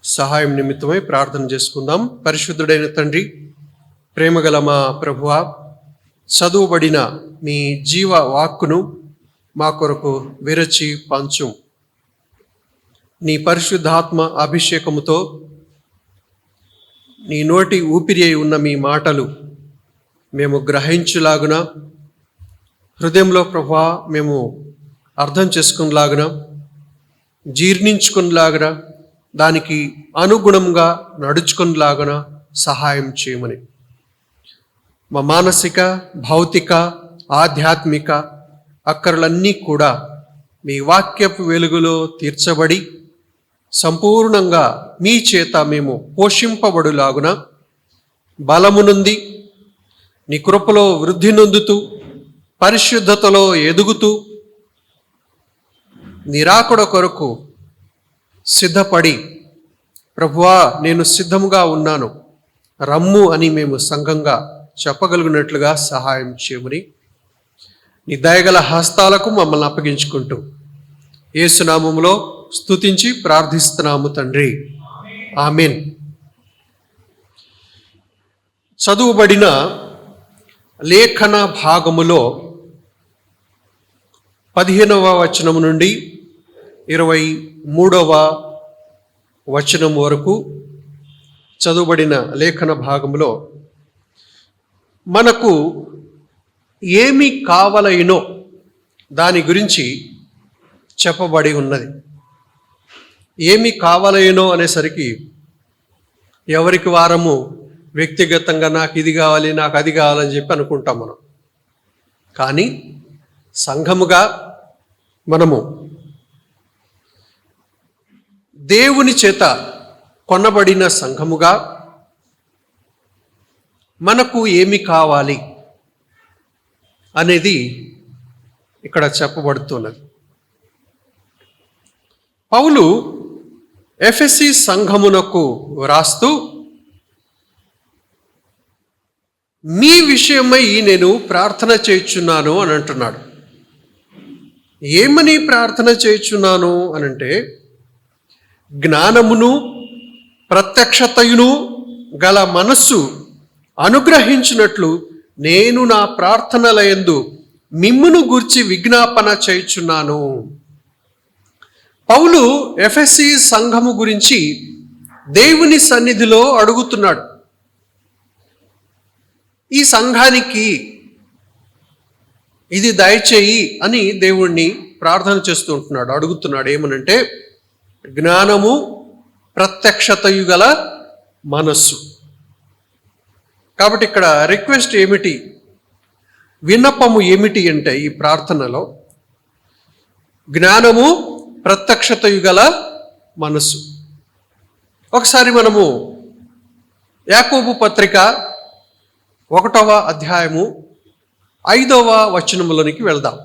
సహాయం నిమిత్తమై ప్రార్థన చేసుకుందాం. పరిశుద్ధుడైన తండ్రి, ప్రేమగల మా ప్రభువా, చదువుబడిన మీ జీవ వాక్కును మా కొరకు విరచి పంచు. నీ పరిశుద్ధాత్మ అభిషేకముతో నీ నోటి ఊపిరి అయి ఉన్న మీ మాటలు మేము గ్రహించులాగున, హృదయంలో ప్రభువా మేము అర్థం చేసుకునేలాగున, జీర్ణించుకునేలాగున, దానికి అనుగుణంగా నడుచుకునేలాగున సహాయం చేయమని మా మానసిక, భౌతిక, ఆధ్యాత్మిక అక్కర్లన్నీ కూడా మీ వాక్యపు వెలుగులో తీర్చబడి సంపూర్ణంగా మీ చేత మేము పోషింపబడులాగున బలము నుండి నీ కృపలో వృద్ధి నొందుతూ, పరిశుద్ధతలో ఎదుగుతూ, నిరాకుడ కొరకు సిద్ధపడి, ప్రభువా నేను సిద్ధముగా ఉన్నాను రమ్ము అని మేము సంఘంగా చెప్పగలిగినట్లుగా సహాయం చేయమని నీ దయగల హస్తాలకు మమ్మల్ని అప్పగించుకుంటూ యేసు నామములో స్తుతించి ప్రార్థిస్తున్నాము తండ్రి, ఆమేన్. చదువుబడిన లేఖన భాగములో 15వ వచనం నుండి 23వ వచనం వరకు చదువుబడిన లేఖన భాగంలో మనకు ఏమి కావలైనో దాని గురించి చెప్పబడి ఉన్నది. ఏమి కావలైనో అనేసరికి ఎవరికి వారము వ్యక్తిగతంగా నాకు ఇది కావాలి, నాకు అది కావాలని చెప్పి అనుకుంటాం మనం. కానీ సంఘముగా మనము దేవుని చేత కొనబడిన సంఘముగా మనకు ఏమి కావాలి అనేది ఇక్కడ చెప్పబడుతున్నది. పౌలు ఎఫెసీ సంఘమునకు వ్రాస్తూ, మీ విషయమై నేను ప్రార్థన చేయుచున్నాను అని అంటున్నాడు. ఏమని ప్రార్థన చేయుచున్నాను అనంటే, జ్ఞానమును ప్రత్యక్షతయును గల మనస్సు అనుగ్రహించినట్లు నేను నా ప్రార్థనలయందు మిమ్మును గూర్చి విజ్ఞాపన చేయుచున్నాను. పౌలు ఎఫెసీ సంఘము గురించి దేవుని సన్నిధిలో అడుగుతున్నాడు. ఈ సంఘానికి ఇది దయచేయి అని దేవుణ్ణి ప్రార్థన చేస్తూ ఉంటున్నాడు, అడుగుతున్నాడు. ఏమనంటే, జ్ఞానము ప్రత్యక్షతయు గల మనస్సు. కాబట్టి ఇక్కడ రిక్వెస్ట్ ఏమిటి, విన్నపము ఏమిటి అంటే, ఈ ప్రార్థనలో జ్ఞానము ప్రత్యక్షతయు గల మనస్సు. ఒకసారి మనము యాకోబు పత్రిక 1వ అధ్యాయము 5వ వచనములోనికి వెళ్దాం.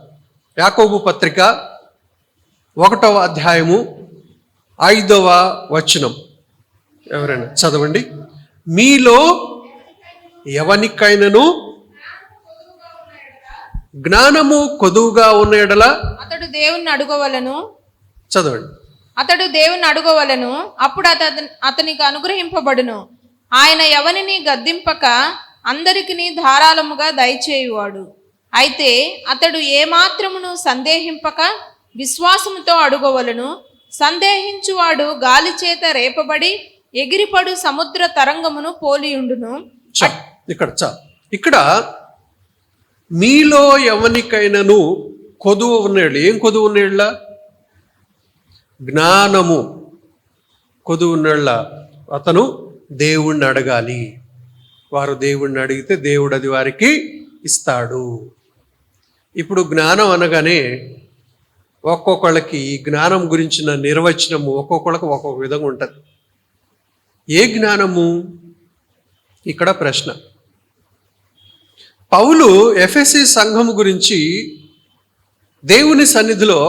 యాకోబు పత్రిక 1వ అధ్యాయము 5వ వచనం ఎవరైనా చదవండి. మీలో ఎవనికైనను జ్ఞానము కొదువుగా ఉన్న ఎడల అతడు దేవుణ్ణి అడుగవలను. చదవండి. అతడు దేవుణ్ణి అడుగవలను, అప్పుడు అతనికి అనుగ్రహింపబడును. ఆయన ఎవనిని గద్దింపక అందరికిని ధారాళముగా దయచేయువాడు. అయితే అతడు ఏమాత్రమును సందేహింపక విశ్వాసముతో అడుగవలను. సందేహించువాడు గాలి చేత రేపబడి ఎగిరిపడు సముద్ర తరంగమును పోలియుండును. ఇక్కడ మీలో ఎవనికైనాను కొదువు ఉన్నాడు. ఏం కొదువు ఉన్నాళ్ళ? జ్ఞానము కొదువు ఉన్నాళ్ళ అతను దేవుణ్ణి అడగాలి. వారు దేవుణ్ణి అడిగితే దేవుడు అది వారికి ఇస్తాడు. ఇప్పుడు జ్ఞానం అనగానే ఒక్కొక్కళ్ళకి ఈ జ్ఞానం గురించిన నిర్వచనము ఒక్కొక్కళ్ళకి ఒక్కొక్క విధంగా ఉంటుంది. ఏ జ్ఞానము? ఇక్కడ ప్రశ్న. పౌలు ఎఫెసీ సంఘము గురించి దేవుని సన్నిధిలో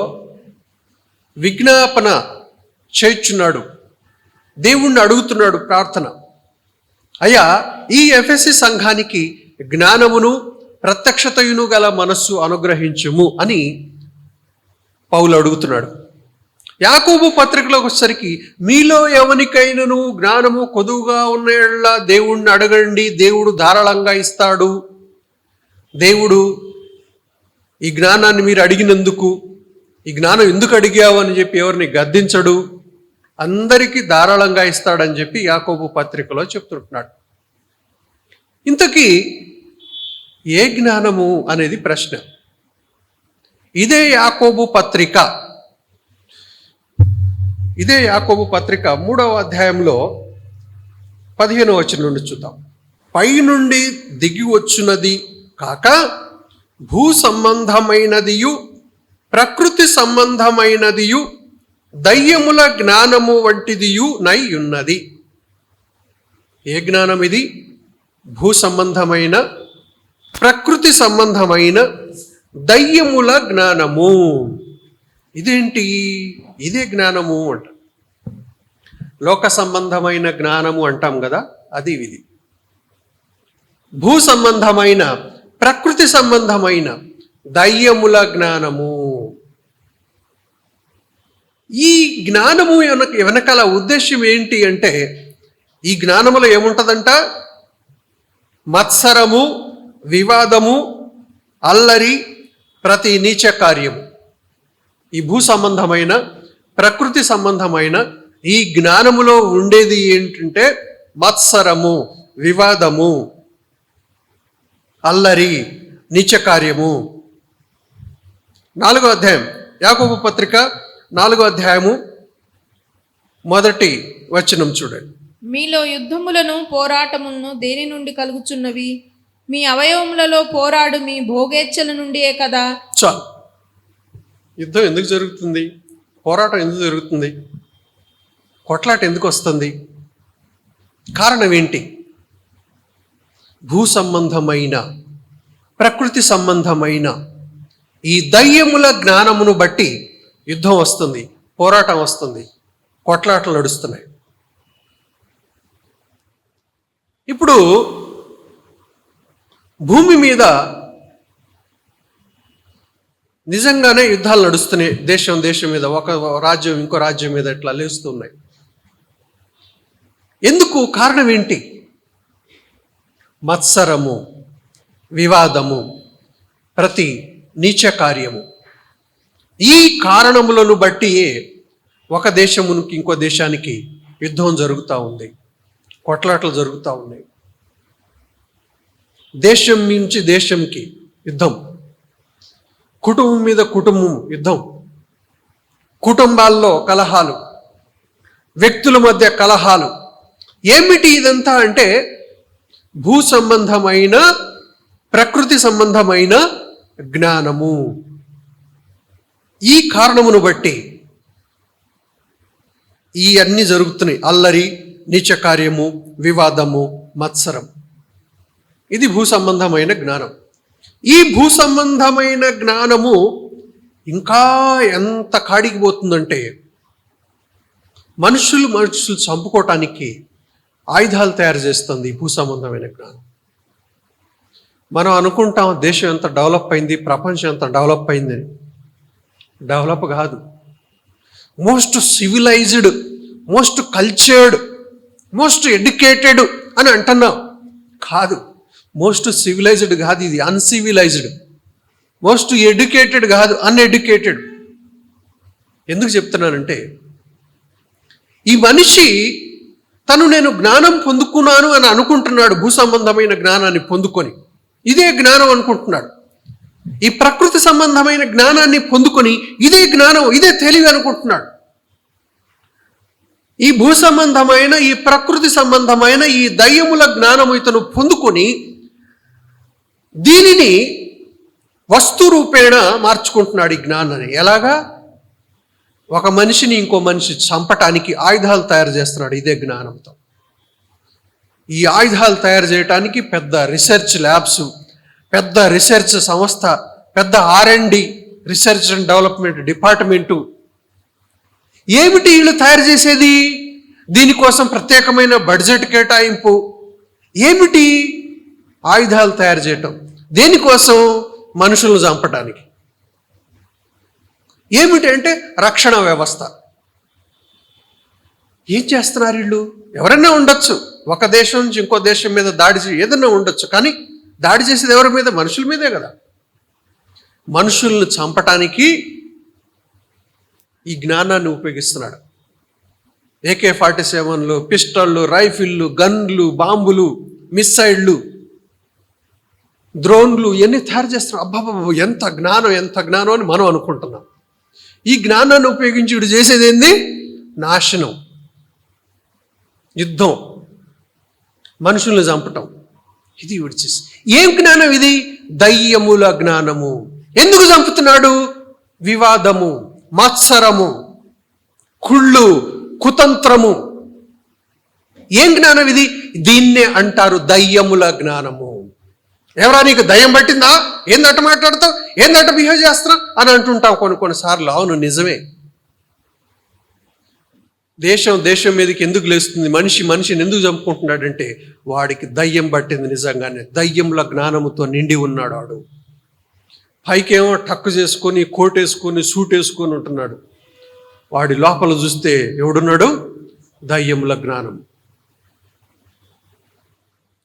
విజ్ఞాపన చేయుచున్నాడు, దేవుణ్ణి అడుగుతున్నాడు ప్రార్థన. అయ్యా, ఈ ఎఫెసీ సంఘానికి జ్ఞానమును ప్రత్యక్షతయును గల మనస్సు అనుగ్రహించుము అని పౌలు అడుగుతున్నాడు. యాకోబు పత్రికలోకి వచ్చేసరికి మీలో ఎవరికైనాను జ్ఞానము కొదువుగా ఉన్న యెడల దేవుణ్ణి అడగండి, దేవుడు ధారాళంగా ఇస్తాడు. దేవుడు ఈ జ్ఞానాన్ని మీరు అడిగినందుకు, ఈ జ్ఞానం ఎందుకు అడిగావు అని చెప్పి ఎవరిని గద్దించడు, అందరికీ ధారాళంగా ఇస్తాడని చెప్పి యాకోబు పత్రికలో చెప్తుంటున్నాడు. ఇంతకీ ఏ జ్ఞానము అనేది ప్రశ్న. ఇదే యాకోబు పత్రిక 3వ అధ్యాయంలో 15వ వచనం నుండి చూద్దాం. పైనుండి దిగి వచ్చినది కాక భూ సంబంధమైనదియు ప్రకృతి సంబంధమైనదియు దయ్యముల జ్ఞానము వంటిదియు నై ఉన్నది. ఏ జ్ఞానం ఇది? భూ సంబంధమైన, ప్రకృతి సంబంధమైన, దయ్యముల జ్ఞానము. ఇదేంటి? ఇదే జ్ఞానము అంట. లోక సంబంధమైన జ్ఞానము అంటాం కదా, అది ఇది. భూ సంబంధమైన, ప్రకృతి సంబంధమైన, దయ్యముల జ్ఞానము. ఈ జ్ఞానము వెనకాల ఉద్దేశం ఏంటి అంటే, ఈ జ్ఞానములో ఏముంటుందంట? మత్సరము, వివాదము, అల్లరి, ప్రతి నీచ కార్యము. ఈ భూ సంబంధమైన, ప్రకృతి సంబంధమైన ఈ జ్ఞానములో ఉండేది ఏంటంటే మత్సరము, వివాదము, అల్లరి, నీచ కార్యము. 4వ అధ్యాయం, యాకోబు పత్రిక 4వ అధ్యాయము 1వ వచనం చూడండి. మీలో యుద్ధములను పోరాటములను దేని నుండి కలుగుచున్నవి? మీ అవయవములలో పోరాడు మీ భోగేచ్ఛల నుండియే కదా. చాలు. యుద్ధం ఎందుకు జరుగుతుంది? పోరాటం ఎందుకు జరుగుతుంది? కొట్లాట ఎందుకు వస్తుంది? కారణం ఏంటి? భూ సంబంధమైన, ప్రకృతి సంబంధమైన ఈ దయ్యముల జ్ఞానమును బట్టి యుద్ధం వస్తుంది, పోరాటం వస్తుంది, కొట్లాటలు నడుస్తున్నాయి. ఇప్పుడు భూమి మీద నిజంగానే యుద్ధాలు నడుస్తున్నాయి. దేశం మీద, ఒక రాజ్యం ఇంకో రాజ్యం మీద ఇట్లా లేస్తున్నాయి. ఎందుకు? కారణం ఏంటి? మత్సరము, వివాదము, ప్రతి నీచ కార్యము. ఈ కారణములను బట్టి ఒక దేశమునికి ఇంకో దేశానికి యుద్ధం జరుగుతూ ఉంది, కొట్లాటలు జరుగుతూ ఉన్నాయి. దేశం నుంచి దేశంకి యుద్ధం, కుటుంబం మీద కుటుంబం యుద్ధం, కుటుంబాల్లో కలహాలు, వ్యక్తుల మధ్య కలహాలు. ఏమిటి ఇదంతా అంటే భూ సంబంధమైన, ప్రకృతి సంబంధమైన జ్ఞానము. ఈ కారణమును బట్టి ఈ అన్ని జరుగుతున్నాయి. అల్లరి, నీచ కార్యము, వివాదము, మత్సరం. ఇది భూ సంబంధమైన జ్ఞానం. ఈ భూ సంబంధమైన జ్ఞానము ఇంకా ఎంత కాడికి పోతుందంటే మనుషులు చంపుకోవటానికి ఆయుధాలు తయారు చేస్తుంది భూ సంబంధమైన జ్ఞానం. మనం అనుకుంటాం దేశం ఎంత డెవలప్ అయింది, ప్రపంచం ఎంత డెవలప్ అయిందని. డెవలప్ కాదు. Most civilized, most cultured, most educated అని అంటున్నాం. కాదు, మోస్ట్ సివిలైజ్డ్ కాదు, ఇది అన్సివిలైజ్డ్. మోస్ట్ ఎడ్యుకేటెడ్ కాదు, అన్ఎడ్యుకేటెడ్. ఎందుకు చెప్తున్నానంటే ఈ మనిషి నేను జ్ఞానం పొందుకున్నాను అని అనుకుంటున్నాడు. భూ సంబంధమైన జ్ఞానాన్ని పొందుకొని ఇదే జ్ఞానం అనుకుంటున్నాడు. ఈ ప్రకృతి సంబంధమైన జ్ఞానాన్ని పొందుకొని ఇదే జ్ఞానం, ఇదే తెలివి అనుకుంటున్నాడు. ఈ భూ సంబంధమైన, ఈ ప్రకృతి సంబంధమైన ఈ దయ్యముల జ్ఞానము ఇతను పొందుకొని దీనిని వస్తు రూపేణ మార్చుకుంటున్నాడు ఈ జ్ఞానాన్ని. ఎలాగా? ఒక మనిషిని ఇంకో మనిషి చంపటానికి ఆయుధాలు తయారు చేస్తున్నాడు ఇదే జ్ఞానంతో. ఈ ఆయుధాలు తయారు చేయడానికి పెద్ద రీసెర్చ్ ల్యాబ్స్, పెద్ద రీసెర్చ్ సంస్థ, పెద్ద R&D, research and development department. ఏమిటి వీళ్ళు తయారు చేసేది? దీనికోసం ప్రత్యేకమైన బడ్జెట్ కేటాయింపు. ఏమిటి? ఆయుధాలు తయారు చేయటం. దేనికోసం? మనుషులను చంపటానికి. ఏమిటి అంటే రక్షణ వ్యవస్థ. ఏం చేస్తున్నారు వీళ్ళు? ఎవరైనా ఉండొచ్చు, ఒక దేశం నుంచి ఇంకో దేశం మీద దాడి ఏదైనా ఉండొచ్చు, కానీ దాడి చేసేది ఎవరి మీద? మనుషుల మీదే కదా. మనుషులను చంపటానికి ఈ జ్ఞానాన్ని ఉపయోగిస్తున్నాడు. AK-47లు, పిస్టళ్ళు, రైఫిళ్ళు, గన్లు, బాంబులు, మిస్సైళ్ళు, డ్రోన్లు ఇవన్నీ తయారు చేస్తున్నాడు. అబ్బాబాబు ఎంత జ్ఞానం అని మనం అనుకుంటున్నాం. ఈ జ్ఞానాన్ని ఉపయోగించి వీడు చేసేది ఏంది? నాశనం, యుద్ధం, మనుషుల్ని చంపటం. ఇది వీడు చేసి ఏం జ్ఞానం ఇది? దయ్యముల జ్ఞానము. ఎందుకు చంపుతున్నాడు? వివాదము, మత్సరము, కుళ్ళు, కుతంత్రము. ఏం జ్ఞానం ఇది? దీన్నే అంటారు దయ్యముల జ్ఞానము. ఎవరా నీకు దయ్యం పట్టిందా? ఏందట మాట్లాడతావు, ఏందట బిహేవ్ చేస్తున్నావు అని అంటుంటాం కొన్నిసార్లు. అవును, నిజమే. దేశం మీదకి ఎందుకు లేస్తుంది? మనిషిని ఎందుకు చంపుకుంటున్నాడంటే వాడికి దయ్యం పట్టింది. నిజంగానే దయ్యముల జ్ఞానముతో నిండి ఉన్నాడు వాడు. పైకేమో టక్కు చేసుకొని, కోట్ వేసుకొని, సూట్ వేసుకొని ఉంటున్నాడు. వాడి లోపల చూస్తే ఎవడున్నాడు? దయ్యముల జ్ఞానం.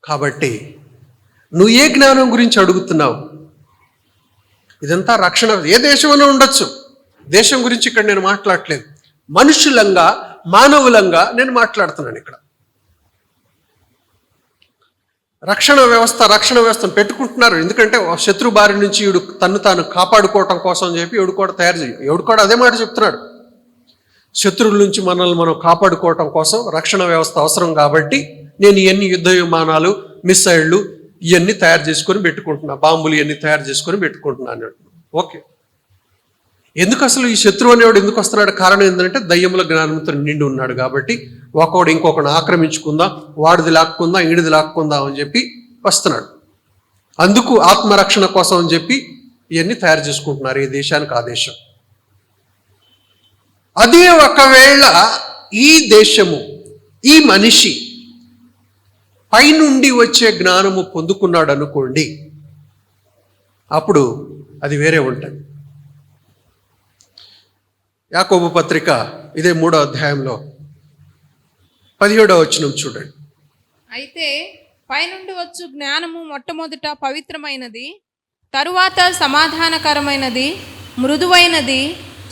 కాబట్టి నువ్వు ఏ జ్ఞానం గురించి అడుగుతున్నావు? ఇదంతా రక్షణ. ఏ దేశంలో ఉండొచ్చు, దేశం గురించి ఇక్కడ నేను మాట్లాడట్లేదు. మనుషులంగా, మానవులంగా నేను మాట్లాడుతున్నాను ఇక్కడ. రక్షణ వ్యవస్థను పెట్టుకుంటున్నారు. ఎందుకంటే శత్రు బారి నుంచి ఈడు తను తాను కాపాడుకోవటం కోసం చెప్పి ఎవడు కూడా అదే మాట చెప్తున్నాడు. శత్రువుల నుంచి మనల్ని మనం కాపాడుకోవటం కోసం రక్షణ వ్యవస్థ అవసరం కాబట్టి నేను ఇవన్నీ యుద్ధ విమానాలు, మిస్సైళ్ళు ఇవన్నీ తయారు చేసుకొని పెట్టుకుంటున్నా, బాంబులు ఇవన్నీ తయారు చేసుకొని పెట్టుకుంటున్నా అన్నాడు. ఓకే, ఎందుకు అసలు ఈ శత్రువు అనేవాడు ఎందుకు వస్తున్నాడు? కారణం ఏంటంటే దయ్యముల జ్ఞానంతో నిండి ఉన్నాడు కాబట్టి ఒకడు ఇంకొకడు ఆక్రమించుకుందాం, వాడిది లాక్కుందాం, ఈడిది లాక్కుందాం అని చెప్పి వస్తున్నాడు. అందుకు ఆత్మరక్షణ కోసం అని చెప్పి ఇవన్నీ తయారు చేసుకుంటున్నారు ఈ దేశానికి ఆ దేశం. అదే ఒకవేళ ఈ దేశము, ఈ మనిషి పైనుండి వచ్చే జ్ఞానము పొందుకున్నాడు అనుకోండి, అప్పుడు అది వేరే ఉంటుంది. యాకోబు పత్రిక ఇదే 3వ అధ్యాయంలో 17వ వచనం చూడండి. అయితే పైనుండి వచ్చు జ్ఞానము మొట్టమొదట పవిత్రమైనది, తరువాత సమాధానకరమైనది, మృదువైనది,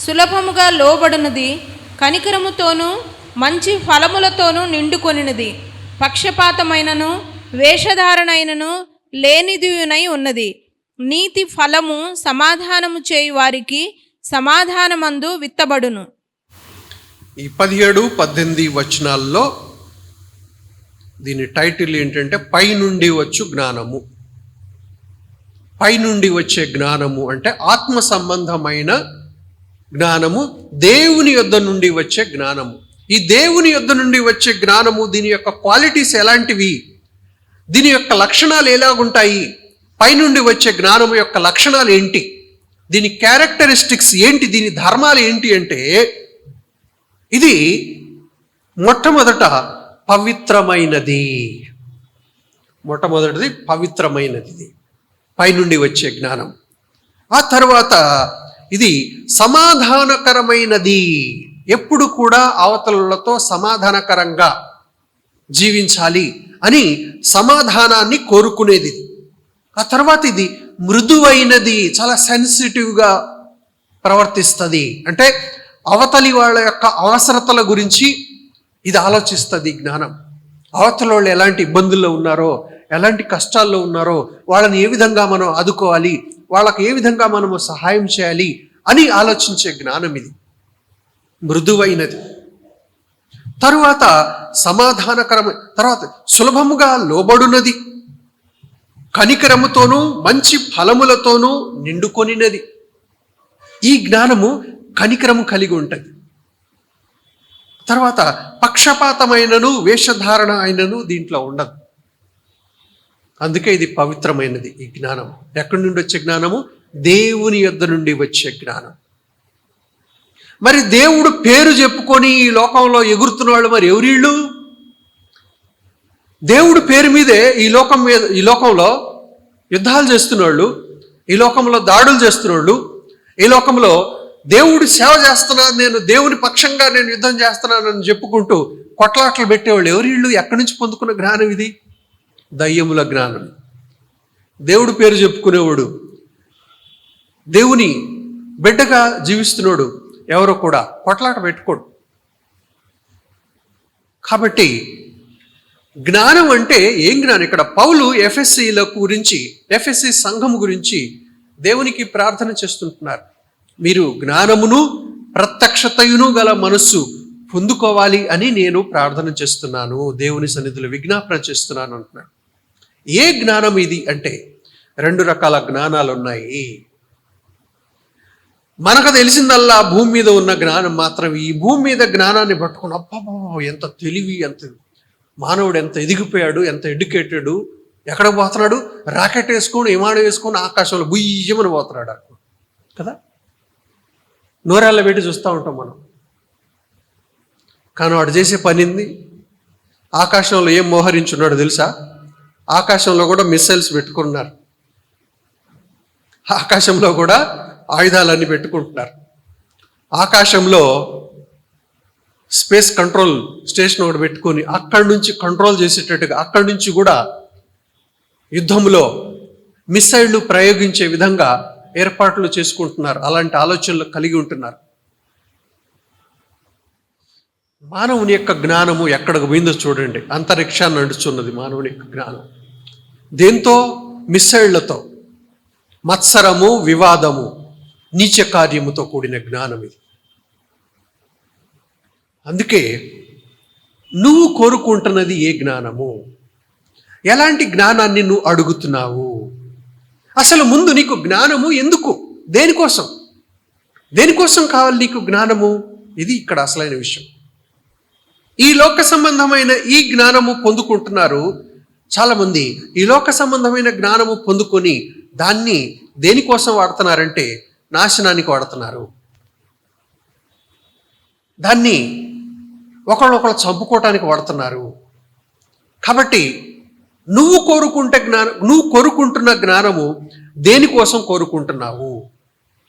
సులభముగా లోబడినది, కనికరముతోనూ మంచి ఫలములతోనూ నిండుకొనినది, పక్షపాతమైనను వేషధారణైనను లేనిదియునై ఉన్నది. నీతి ఫలము సమాధానము చేయు వారికి సమాధానమందు విత్తబడును. ఈ 17-18 వచనాల్లో దీని టైటిల్ ఏంటంటే పైనుండి వచ్చు జ్ఞానము. పైనుండి వచ్చే జ్ఞానము అంటే ఆత్మ సంబంధమైన జ్ఞానము, దేవుని యొద్ద నుండి వచ్చే జ్ఞానము. ఈ దేవుని యొద్ద నుండి వచ్చే జ్ఞానము, దీని యొక్క క్వాలిటీస్ ఎలాంటివి, దీని యొక్క లక్షణాలు ఎలాగుంటాయి, పైనుండి వచ్చే జ్ఞానము యొక్క లక్షణాలు ఏంటి, దీని క్యారెక్టరిస్టిక్స్ ఏంటి, దీని ధర్మాలు ఏంటి అంటే ఇది మొట్టమొదట పవిత్రమైనది. మొట్టమొదటిది పవిత్రమైనది, పైనుండి వచ్చే జ్ఞానం. ఆ తర్వాత ఇది సమాధానకరమైనది. ఎప్పుడు కూడా అవతలతో సమాధానకరంగా జీవించాలి అని సమాధానాన్ని కోరుకునేది. ఆ తర్వాత ఇది మృదువైనది, చాలా సెన్సిటివ్గా ప్రవర్తిస్తుంది. అంటే అవతలి వాళ్ళ యొక్క అవసరతల గురించి ఇది ఆలోచిస్తుంది జ్ఞానం. అవతల వాళ్ళు ఎలాంటి ఇబ్బందుల్లో ఉన్నారో, ఎలాంటి కష్టాల్లో ఉన్నారో, వాళ్ళని ఏ విధంగా మనం ఆదుకోవాలి, వాళ్ళకి ఏ విధంగా మనము సహాయం చేయాలి అని ఆలోచించే జ్ఞానం ఇది, మృదువైనది. తరువాత సమాధానకరమైన, తర్వాత సులభముగా లోబడునది, కనికరముతోనూ మంచి ఫలములతోనూ నిండుకొనినది. ఈ జ్ఞానము కనికరము కలిగి ఉంటుంది. తర్వాత పక్షపాతమైనను వేషధారణ అయినను దీంట్లో ఉండదు. అందుకే ఇది పవిత్రమైనది. ఈ జ్ఞానం ఎక్కడి నుండి వచ్చే జ్ఞానము? దేవుని యొద్ద నుండి వచ్చే జ్ఞానం. మరి దేవుడు పేరు చెప్పుకొని ఈ లోకంలో ఎగురుతున్న వాళ్ళు మరి ఎవరిళ్ళు? దేవుడు పేరు మీదే ఈ లోకంలో యుద్ధాలు చేస్తున్నవాళ్ళు, ఈ లోకంలో దాడులు చేస్తున్నవాళ్ళు, ఈ లోకంలో దేవుడు సేవ చేస్తున్నాను, నేను దేవుని పక్షంగా నేను యుద్ధం చేస్తున్నానని చెప్పుకుంటూ కొట్లాటలు పెట్టేవాళ్ళు ఎవరి వీళ్ళు? ఎక్కడి నుంచి పొందుకున్న జ్ఞానం ఇది? దయ్యముల జ్ఞానం. దేవుడు పేరు చెప్పుకునేవాడు, దేవుని బిడ్డగా జీవిస్తున్నాడు ఎవరో కూడా కొట్లాట పెట్టుకోడు. కాబట్టి జ్ఞానం అంటే ఏం జ్ఞానం? ఇక్కడ పౌలు ఎఫెసీల గురించి, ఎఫెసీ సంఘం గురించి దేవునికి ప్రార్థన చేస్తుంటున్నారు. మీరు జ్ఞానమును ప్రత్యక్షతయును గల మనస్సు పొందుకోవాలి అని నేను ప్రార్థన చేస్తున్నాను, దేవుని సన్నిధిలో విజ్ఞాపన చేస్తున్నాను అంటున్నాడు. ఏ జ్ఞానం ఇది అంటే 2 రకాల జ్ఞానాలు ఉన్నాయి. మనకు తెలిసిందల్లా భూమి మీద ఉన్న జ్ఞానం మాత్రం. ఈ భూమి మీద జ్ఞానాన్ని పట్టుకుని అబ్బా ఎంత తెలివి, ఎంత మానవుడు ఎంత ఎదిగిపోయాడు, ఎంత ఎడ్యుకేటెడ్, ఎక్కడ పోతున్నాడు? రాకెట్ వేసుకొని విమానం వేసుకొని ఆకాశంలో బుయ్యమని పోతున్నాడు కదా. నోరాళ్ళ పెట్టి చూస్తూ ఉంటాం మనం. కానీ వాడు చేసే పనింది. ఆకాశంలో ఏం మోహరించున్నాడు తెలుసా? ఆకాశంలో కూడా మిస్సైల్స్ పెట్టుకున్నారు, ఆకాశంలో కూడా ఆయుధాలన్నీ పెట్టుకుంటున్నారు. ఆకాశంలో స్పేస్ కంట్రోల్ స్టేషన్ ఒకటి పెట్టుకొని అక్కడి నుంచి కంట్రోల్ చేసేటట్టుగా అక్కడి నుంచి కూడా యుద్ధంలో మిస్సైళ్లు ప్రయోగించే విధంగా ఏర్పాట్లు చేసుకుంటున్నారు. అలాంటి ఆలోచనలు కలిగి ఉంటున్నారు. మానవుని యొక్క జ్ఞానము ఎక్కడికి పోయిందో చూడండి. అంతరిక్షాన్ని నడుచున్నది మానవుని యొక్క జ్ఞానం. దేంతో? మిస్సైళ్లతో, మత్సరము, వివాదము, నీచ కార్యముతో కూడిన జ్ఞానం ఇది. అందుకే నువ్వు కోరుకుంటున్నది ఏ జ్ఞానము? ఎలాంటి జ్ఞానాన్ని నువ్వు అడుగుతున్నావు? అసలు ముందు నీకు జ్ఞానము ఎందుకు? దేనికోసం? దేనికోసం కావాలి నీకు జ్ఞానము? ఇది ఇక్కడ అసలైన విషయం. ఈ లోక సంబంధమైన ఈ జ్ఞానము పొందుకుంటున్నారు చాలామంది. ఈ లోక సంబంధమైన జ్ఞానము పొందుకొని దాన్ని దేనికోసం వాడుతున్నారంటే నాశనానికి వాడుతున్నారు. దాన్ని ఒకళ్ళొకళ్ళు చంపుకోవటానికి వాడుతున్నారు. కాబట్టి నువ్వు కోరుకుంటున్న జ్ఞానము దేనికోసం కోరుకుంటున్నావు?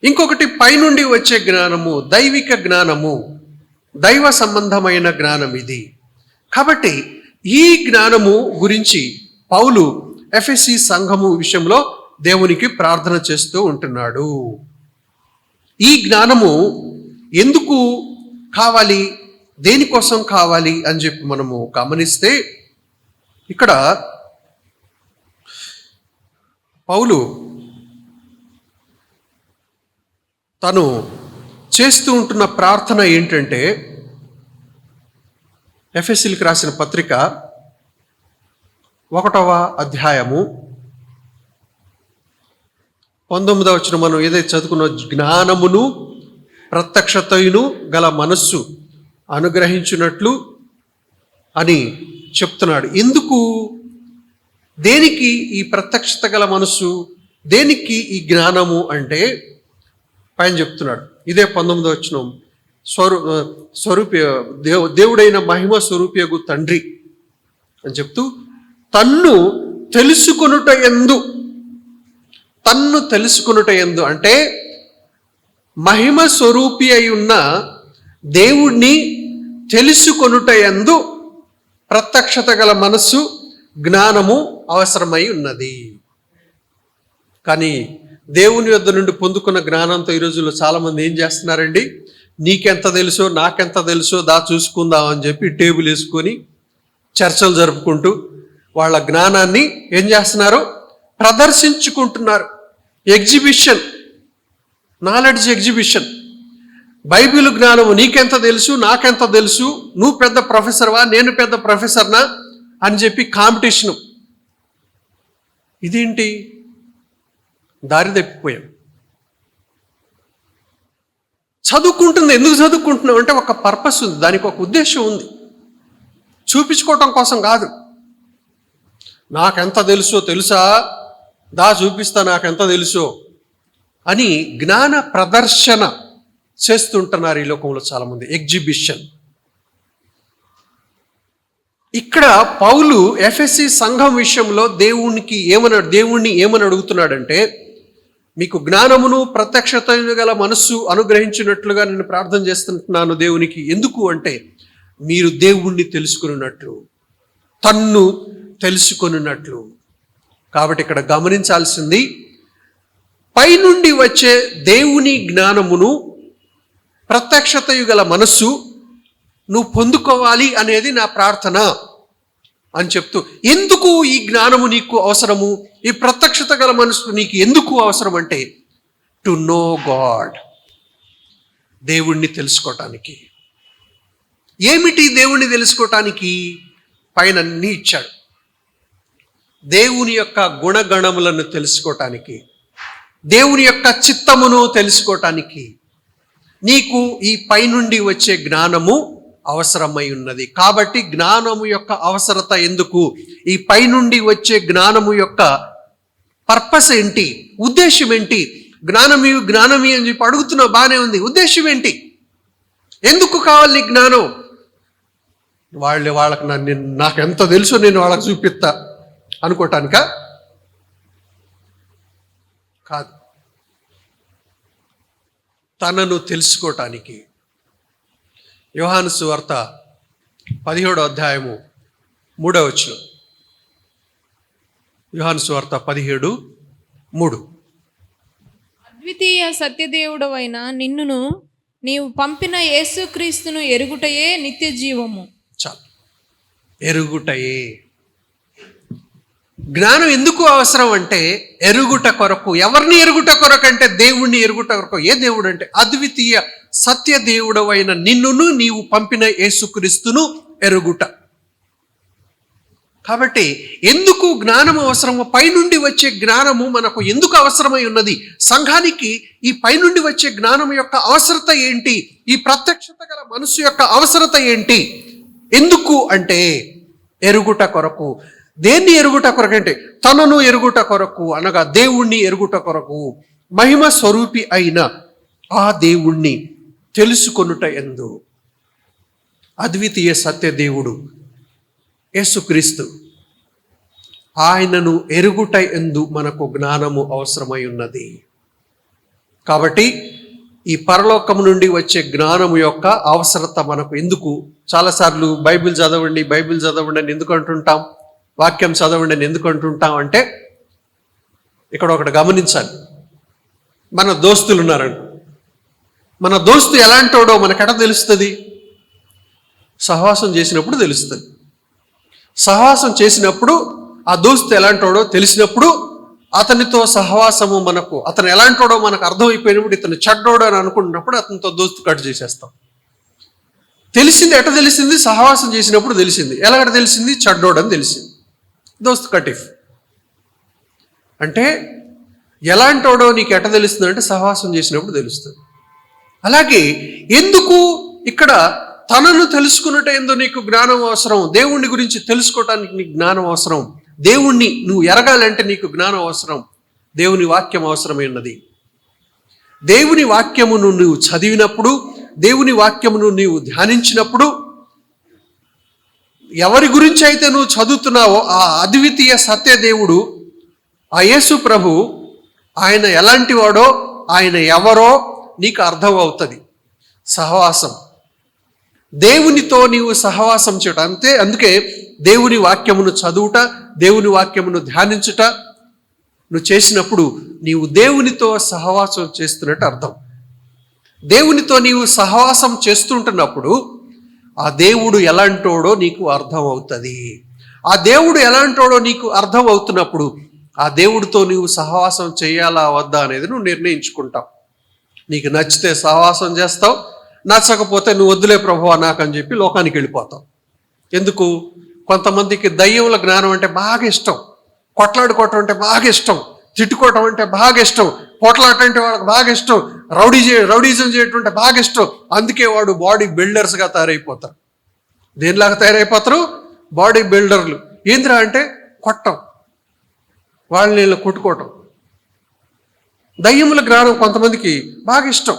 ఇంకొకటి పైనుండి వచ్చే జ్ఞానము, దైవిక జ్ఞానము, దైవ సంబంధమైన జ్ఞానం ఇది. కాబట్టి ఈ జ్ఞానము గురించి పౌలు ఎఫెసీ సంఘము విషయంలో దేవునికి ప్రార్థన చేస్తూ ఉంటున్నాడు. ఈ జ్ఞానము ఎందుకు కావాలి, దేనికోసం కావాలి అని చెప్పి మనము గమనిస్తే ఇక్కడ పౌలు తను చేస్తూ ఉంటున్న ప్రార్థన ఏంటంటే, ఎఫెసీలకు రాసిన పత్రిక 1వ అధ్యాయము 19వ వచనం మనం ఏదైతే చదువుకున్న జ్ఞానమును ప్రత్యక్షతయును గల మనస్సు అనుగ్రహించినట్లు అని చెప్తున్నాడు. ఎందుకు? దేనికి ఈ ప్రత్యక్షత గల మనస్సు? దేనికి ఈ జ్ఞానము అంటే పైన చెప్తున్నాడు. ఇదే 19వ వచనం. దేవుడైన మహిమ స్వరూపియగు తండ్రి అని చెప్తూ తన్ను తెలుసుకొనుట యందు అంటే మహిమ స్వరూపి అయి ఉన్న దేవుణ్ణి తెలుసుకొనుట యందు ప్రత్యక్షత గల మనస్సు, జ్ఞానము అవసరమై ఉన్నది. కానీ దేవుని యొద్ద నుండి పొందుకున్న జ్ఞానంతో ఈ రోజుల్లో చాలామంది ఏం చేస్తున్నారండి? నీకెంత తెలుసో నాకెంత తెలుసో చూసుకుందాం అని చెప్పి టేబుల్ వేసుకొని చర్చలు జరుపుకుంటూ వాళ్ళ జ్ఞానాన్ని ఏం చేస్తున్నారు? ప్రదర్శించుకుంటున్నారు. Exhibition, knowledge exhibition. బైబిల్ జ్ఞానము నీకెంత తెలుసు, నాకెంత తెలుసు, నువ్వు పెద్ద ప్రొఫెసర్వా, నేను పెద్ద ప్రొఫెసర్నా అని చెప్పి కాంపిటీషను. ఇదేంటి? దారి తప్పిపోయాం. ఎందుకు చదువుకుంటున్నావు అంటే ఒక పర్పస్ ఉంది, దానికి ఒక ఉద్దేశం ఉంది. చూపించుకోవటం కోసం కాదు. నాకెంత తెలుసా, చూపిస్తా నాకెంత తెలుసో అని జ్ఞాన ప్రదర్శన చేస్తుంటున్నారు ఈ లోకంలో చాలామంది. ఎగ్జిబిషన్. ఇక్కడ పౌలు ఎఫెసీ సంఘం విషయంలో దేవుణ్ణి ఏమని అడుగుతున్నాడంటే, మీకు జ్ఞానమును ప్రత్యక్షతను గల మనస్సు అనుగ్రహించినట్లుగా నేను ప్రార్థన చేస్తున్నాను దేవునికి. ఎందుకు అంటే మీరు దేవుణ్ణి తెలుసుకున్నట్లు, తన్ను తెలుసుకున్నట్లు. కాబట్టి ఇక్కడ గమనించాల్సింది, పైనుండి వచ్చే దేవుని జ్ఞానమును ప్రత్యక్షతయు గల మనస్సు నువ్వు పొందుకోవాలి అనేది నా ప్రార్థన అని చెప్తూ, ఎందుకు ఈ జ్ఞానము నీకు అవసరము, ఈ ప్రత్యక్షత గల మనసు నీకు ఎందుకు అవసరం అంటే టు నో గాడ్, దేవుణ్ణి తెలుసుకోవటానికి. ఏమిటి దేవుణ్ణి తెలుసుకోవటానికి? పైన అన్నీ ఇచ్చాడు. దేవుని యొక్క గుణగణములను తెలుసుకోవటానికి, దేవుని యొక్క చిత్తమును తెలుసుకోవటానికి నీకు ఈ పైనుండి వచ్చే జ్ఞానము అవసరమై ఉన్నది. కాబట్టి జ్ఞానము యొక్క అవసరత ఎందుకు, ఈ పైనుండి వచ్చే జ్ఞానము యొక్క పర్పస్ ఏంటి, ఉద్దేశం ఏంటి? జ్ఞానమి అని చెప్పి అడుగుతున్నావు, బాగానే ఉంది. ఉద్దేశం ఏంటి? ఎందుకు కావాలి నీ జ్ఞానం? వాళ్ళకి నాకు ఎంత తెలుసో నేను వాళ్ళకి చూపిస్తా అనుకోవటానిక? కాదు, తనను తెలుసుకోవటానికి. యోహాను సువార్త 17వ అధ్యాయము 3వ వచనం. యోహాను సువార్త 17:3. అద్వితీయ సత్యదేవుడవైన నిన్నును నీవు పంపిన యేసుక్రీస్తును ఎరుగుటయే నిత్య జీవము. చాలు, ఎరుగుటయే. జ్ఞానం ఎందుకు అవసరం అంటే ఎరుగుట కొరకు. ఎవరిని ఎరుగుట కొరకు అంటే దేవుణ్ణి ఎరుగుట కొరకు. ఏ దేవుడు అంటే అద్వితీయ సత్య దేవుడవైన నిన్నును నీవు పంపిన యేసుక్రీస్తును ఎరుగుట. కాబట్టి ఎందుకు జ్ఞానం అవసరమో, పైనుండి వచ్చే జ్ఞానము మనకు ఎందుకు అవసరమై ఉన్నది, సంఘానికి ఈ పైనుండి వచ్చే జ్ఞానం యొక్క అవసరత ఏంటి, ఈ ప్రత్యక్షత గల మనసు యొక్క అవసరత ఏంటి, ఎందుకు అంటే ఎరుగుట కొరకు. దేన్ని ఎరుగుట కొరకు అంటే తనను ఎరుగుట కొరకు, అనగా దేవుణ్ణి ఎరుగుట కొరకు. మహిమ స్వరూపి అయిన ఆ దేవుణ్ణి తెలుసుకొనుట యందు అద్వితీయ సత్య దేవుడు యేసుక్రీస్తు, ఆయనను ఎరుగుట యందు మనకు జ్ఞానము అవసరమై ఉన్నది. కాబట్టి ఈ పరలోకము నుండి వచ్చే జ్ఞానము యొక్క అవసరత మనకు ఎందుకు? చాలాసార్లు బైబిల్ చదవండి అని ఎందుకు అంటుంటాం, వాక్యం చదవండి అని ఎందుకు అంటుంటాం అంటే, ఇక్కడ ఒకటి గమనించాలి. మన దోస్తులు ఉన్నారంట, మన దోస్తు ఎలాంటోడో మనకెట తెలుస్తుంది? సహవాసం చేసినప్పుడు తెలుస్తుంది. సహవాసం చేసినప్పుడు ఆ దోస్తు ఎలాంటోడో తెలిసినప్పుడు అతనితో సహవాసము మనకు, అతను ఎలాంటోడో మనకు అర్థమైపోయినప్పుడు, ఇతను చెడ్డోడు అని అనుకుంటున్నప్పుడు అతనితో దోస్తు కట్ చేసేస్తాం. తెలిసింది, ఎట తెలిసింది? సహవాసం చేసినప్పుడు తెలిసింది. ఎలాగ తెలిసింది? చెడ్డోడు అని తెలిసింది, దోస్తు కటిఫ్. అంటే ఎలాంటోడో నీకు ఎట తెలుస్తుంది అంటే సహవాసం చేసినప్పుడు తెలుస్తుంది. అలాగే ఎందుకు ఇక్కడ తనను తెలుసుకున్నట్టు ఏందో నీకు జ్ఞానం అవసరం, దేవుణ్ణి గురించి తెలుసుకోవటానికి నీకు జ్ఞానం అవసరం, దేవుణ్ణి నువ్వు ఎరగాలంటే నీకు జ్ఞానం అవసరం. దేవుని వాక్యం అవసరమైనది. దేవుని వాక్యమును నువ్వు చదివినప్పుడు, దేవుని వాక్యమును నీవు ధ్యానించినప్పుడు, ఎవరి గురించి అయితే నువ్వు చదువుతున్నావో ఆ అద్వితీయ సత్య దేవుడు, ఆ యేసు ప్రభు, ఆయన ఎలాంటి వాడో, ఆయన ఎవరో నీకు అర్థం అవుతుంది. సహవాసం, దేవునితో నీవు సహవాసం చేయటం. అందుకే దేవుని వాక్యమును చదువుట, దేవుని వాక్యమును ధ్యానించుట నువ్వు చేసినప్పుడు నీవు దేవునితో సహవాసం చేస్తున్నట్టు అర్థం. దేవునితో నీవు సహవాసం చేస్తుంటున్నప్పుడు ఆ దేవుడు ఎలాంటోడో నీకు అర్థం అవుతుంది. ఆ దేవుడు ఎలాంటోడో నీకు అర్థం అవుతున్నప్పుడు ఆ దేవుడితో నీవు సహవాసం చేయాలా వద్దా అనేది నువ్వు నిర్ణయించుకుంటావు. నీకు నచ్చితే సహవాసం చేస్తావు, నచ్చకపోతే నువ్వు వద్దులే ప్రభువా నాకని చెప్పి లోకానికి వెళ్ళిపోతావు. ఎందుకు? కొంతమందికి దయ్యముల జ్ఞానం అంటే బాగా ఇష్టం, కొట్లాడుకోవటం అంటే బాగా ఇష్టం, తిట్టుకోవటం అంటే బాగా ఇష్టం, పోట్లాట అంటే వాళ్ళకి బాగా ఇష్టం, రౌడీజం చేయటం అంటే బాగా ఇష్టం. అందుకే వాడు బాడీ బిల్డర్స్గా తయారైపోతారు. దేనిలాగా తయారైపోతారు? బాడీ బిల్డర్లు. ఏంద్రా అంటే కొట్టం, వాళ్ళని కొట్టుకోవటం. దయ్యముల జ్ఞానం కొంతమందికి బాగా ఇష్టం.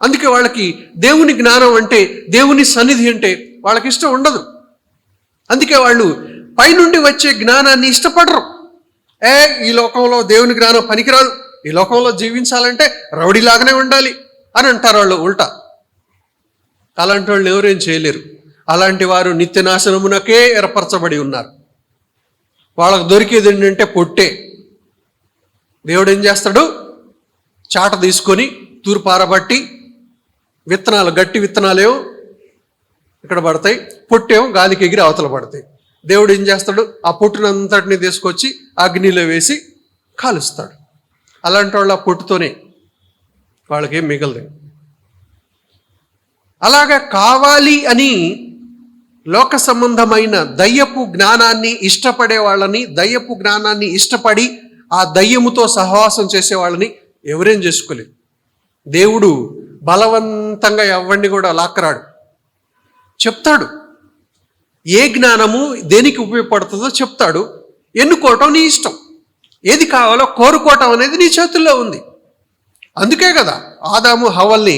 అందుకే వాళ్ళకి దేవుని జ్ఞానం అంటే, దేవుని సన్నిధి అంటే వాళ్ళకి ఇష్టం ఉండదు. అందుకే వాళ్ళు పైనుండి వచ్చే జ్ఞానాన్ని ఇష్టపడరు. ఈ లోకంలో దేవుని జ్ఞానం పనికిరాదు, ఈ లోకంలో జీవించాలంటే రౌడీలాగానే ఉండాలి అని అంటారు వాళ్ళు ఉల్టా. అలాంటి వాళ్ళు ఎవరేం చేయలేరు. అలాంటి వారు నిత్యనాశనమునకే ఏర్పరచబడి ఉన్నారు. వాళ్ళకు దొరికేది ఏంటంటే పొట్టే. దేవుడు ఏం చేస్తాడు, చాట తీసుకొని తూర్పారబట్టి విత్తనాలు, గట్టి విత్తనాలేమో ఇక్కడ పడతాయి, పొట్టేమో గాలికి ఎగిరి అవతల పడతాయి. దేవుడు ఏం చేస్తాడు, ఆ పొట్టునంతటిని తీసుకొచ్చి అగ్నిలో వేసి కాలుస్తాడు. అలాంటి వాళ్ళు ఆ పొట్టుతోనే, వాళ్ళకేం మిగలదు. అలాగా కావాలి అని లోక సంబంధమైన దయ్యపు జ్ఞానాన్ని ఇష్టపడే వాళ్ళని, దయ్యపు జ్ఞానాన్ని ఇష్టపడి ఆ దయ్యముతో సహవాసం చేసే వాళ్ళని ఎవరేం చేసుకోలేదు. దేవుడు బలవంతంగా ఎవరిని కూడా లాక్కరాడు. చెప్తాడు ఏ జ్ఞానము దేనికి ఉపయోగపడుతుందో చెప్తాడు. ఎన్నుకోవటం నీ ఇష్టం, ఏది కావాలో కోరుకోవటం అనేది నీ చేతుల్లో ఉంది. అందుకే కదా ఆదాము హవ్వల్ని,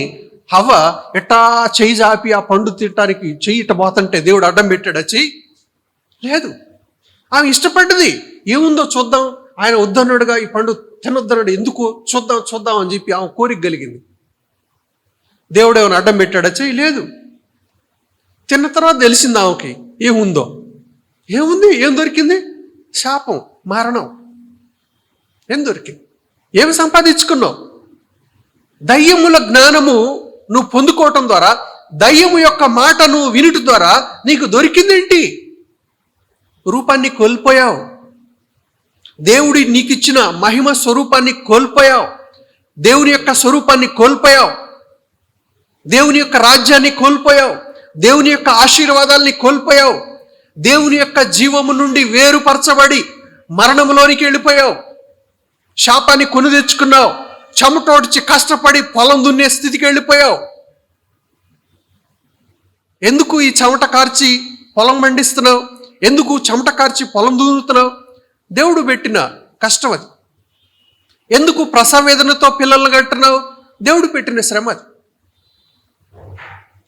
హవ్వ ఎట్టా చెయ్యి జాపి ఆ పండు తినటానికి చెయ్యి ఇట్ట పోతుంటే దేవుడు అడ్డం పెట్టాడా? చెయ్యి లేదు, ఆమె ఇష్టపడ్డది. ఏముందో చూద్దాం, ఆయన వద్దన్నాడుగా, ఈ పండు తినొద్దన్నాడు, ఎందుకు చూద్దాం అని చెప్పి ఆమె కోరిక కలిగింది. దేవుడు ఏమైనా అడ్డం పెట్టాడా? చెయ్యి లేదు. తిన్న తర్వాత తెలిసింది ఆమెకి ఏముందో. ఏముంది? ఏం దొరికింది? శాపం, మరణం. ఏం దొరికింది? ఏమి సంపాదించుకున్నావు? దయ్యముల జ్ఞానము నువ్వు పొందుకోవటం ద్వారా, దయ్యము యొక్క మాట నువ్వు వినుట ద్వారా నీకు దొరికిందేంటి? రూపాన్ని కోల్పోయావు. దేవుడి నీకు ఇచ్చిన మహిమ స్వరూపాన్ని కోల్పోయావు. దేవుని యొక్క స్వరూపాన్ని కోల్పోయావు. దేవుని యొక్క రాజ్యాన్ని కోల్పోయావు. దేవుని యొక్క ఆశీర్వాదాల్ని కోల్పోయావు. దేవుని యొక్క జీవము నుండి వేరుపరచబడి మరణములోనికి వెళ్ళిపోయావు. శాపాన్ని కొని తెచ్చుకున్నావు. చెమటోడ్చి కష్టపడి పొలం దున్నే స్థితికి వెళ్ళిపోయావు. ఎందుకు ఈ చెమట కార్చి పొలం మండిస్తున్నావు? ఎందుకు చెమట కార్చి పొలం దున్నుతున్నావు? దేవుడు పెట్టిన కష్టం అది. ఎందుకు ప్రసవేదనతో పిల్లలను కట్టున్నావు? దేవుడు పెట్టిన శ్రమ అది.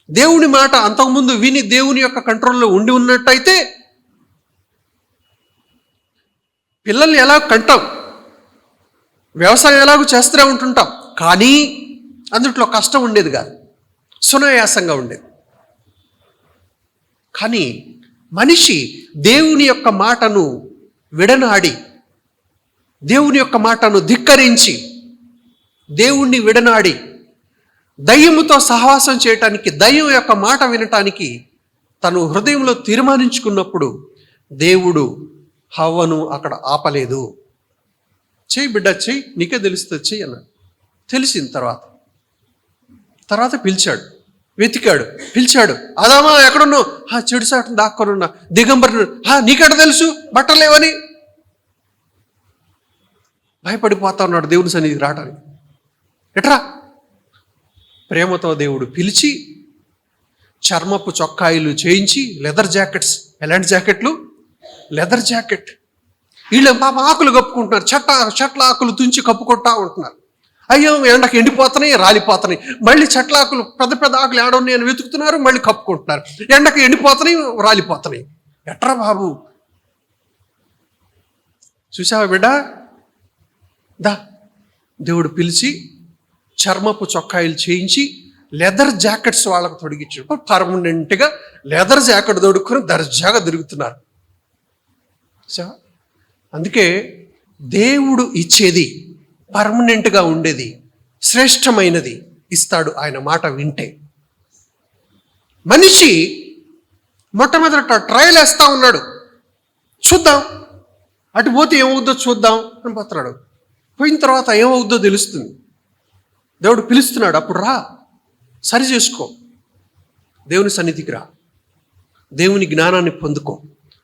దేవుని మాట అంతకుముందు విని దేవుని యొక్క కంట్రోల్లో ఉండి ఉన్నట్టయితే పిల్లల్ని ఎలా కంటాం, వ్యవసాయం ఎలాగో చేస్తూనే ఉంటుంటాం, కానీ అందుట్లో కష్టం ఉండేది కాదు, సునాయాసంగా ఉండేది. కానీ మనిషి దేవుని యొక్క మాటను విడనాడి, దేవుని యొక్క మాటను ధిక్కరించి, దేవుణ్ణి విడనాడి దయ్యముతో సహవాసం చేయటానికి, దయ్యం యొక్క మాట వినటానికి తను హృదయంలో తీర్మానించుకున్నప్పుడు దేవుడు హవ్వను అక్కడ ఆపలేదు. చెయ్యి బిడ్డ, చెయ్యి, నీకే తెలుస్తుంది, చెయ్యి అన్నాడు. తెలిసిన తర్వాత పిలిచాడు, వెతికాడు, పిలిచాడు. అదామా ఎక్కడున్నావు? చెడు సాటును దాక్కొనున్నా, దిగంబరుడు. నీకెట తెలుసు బట్టలేవని? భయపడిపోతా ఉన్నాడు దేవుని సన్నిధికి రావడానికి. ఎట్రా? ప్రేమతో దేవుడు పిలిచి చర్మపు చొక్కాయిలు చేయించి, లెదర్ జాకెట్స్. ఎలాంటి జాకెట్లు? Leather jacket. వీళ్ళు పాప ఆకులు కప్పుకుంటున్నారు, చెట్ల ఆకులు తుంచి కప్పుకుంటా ఉంటున్నారు. అయ్యో ఎండకు ఎండిపోతున్నాయి, రాలిపోతున్నాయి. మళ్ళీ చెట్ల ఆకులు, పెద్ద ఆకులు ఏడున్నాయి అని వెతుకుతున్నారు, మళ్ళీ కప్పుకుంటున్నారు. ఎండకు ఎండిపోతున్నాయి, రాలిపోతున్నాయి. ఎట్రా బాబు? చూసావా బిడ్డ? దేవుడు పిలిచి చర్మపు చొక్కాయిలు చేయించి లెదర్ జాకెట్స్ వాళ్ళకు తొడిగించాడు. పర్మనెంట్గా లెదర్ జాకెట్ తొడుక్కుని దర్జాగా తిరుగుతున్నారు. సో అందుకే దేవుడు ఇచ్చేది పర్మనెంట్గా ఉండేది, శ్రేష్టమైనది ఇస్తాడు ఆయన మాట వింటే. మనిషి మొట్టమొదట ట్రయల్ వేస్తా ఉన్నాడు, చూద్దాం, అటు పోతే ఏమవుద్దో చూద్దాం అని పోతున్నాడు. పోయిన తర్వాత ఏమవుద్దో తెలుస్తుంది. దేవుడు పిలుస్తున్నాడు, అప్పుడు రా, సరి చేసుకో, దేవుని సన్నిధికి రా, దేవుని జ్ఞానాన్ని పొందుకో.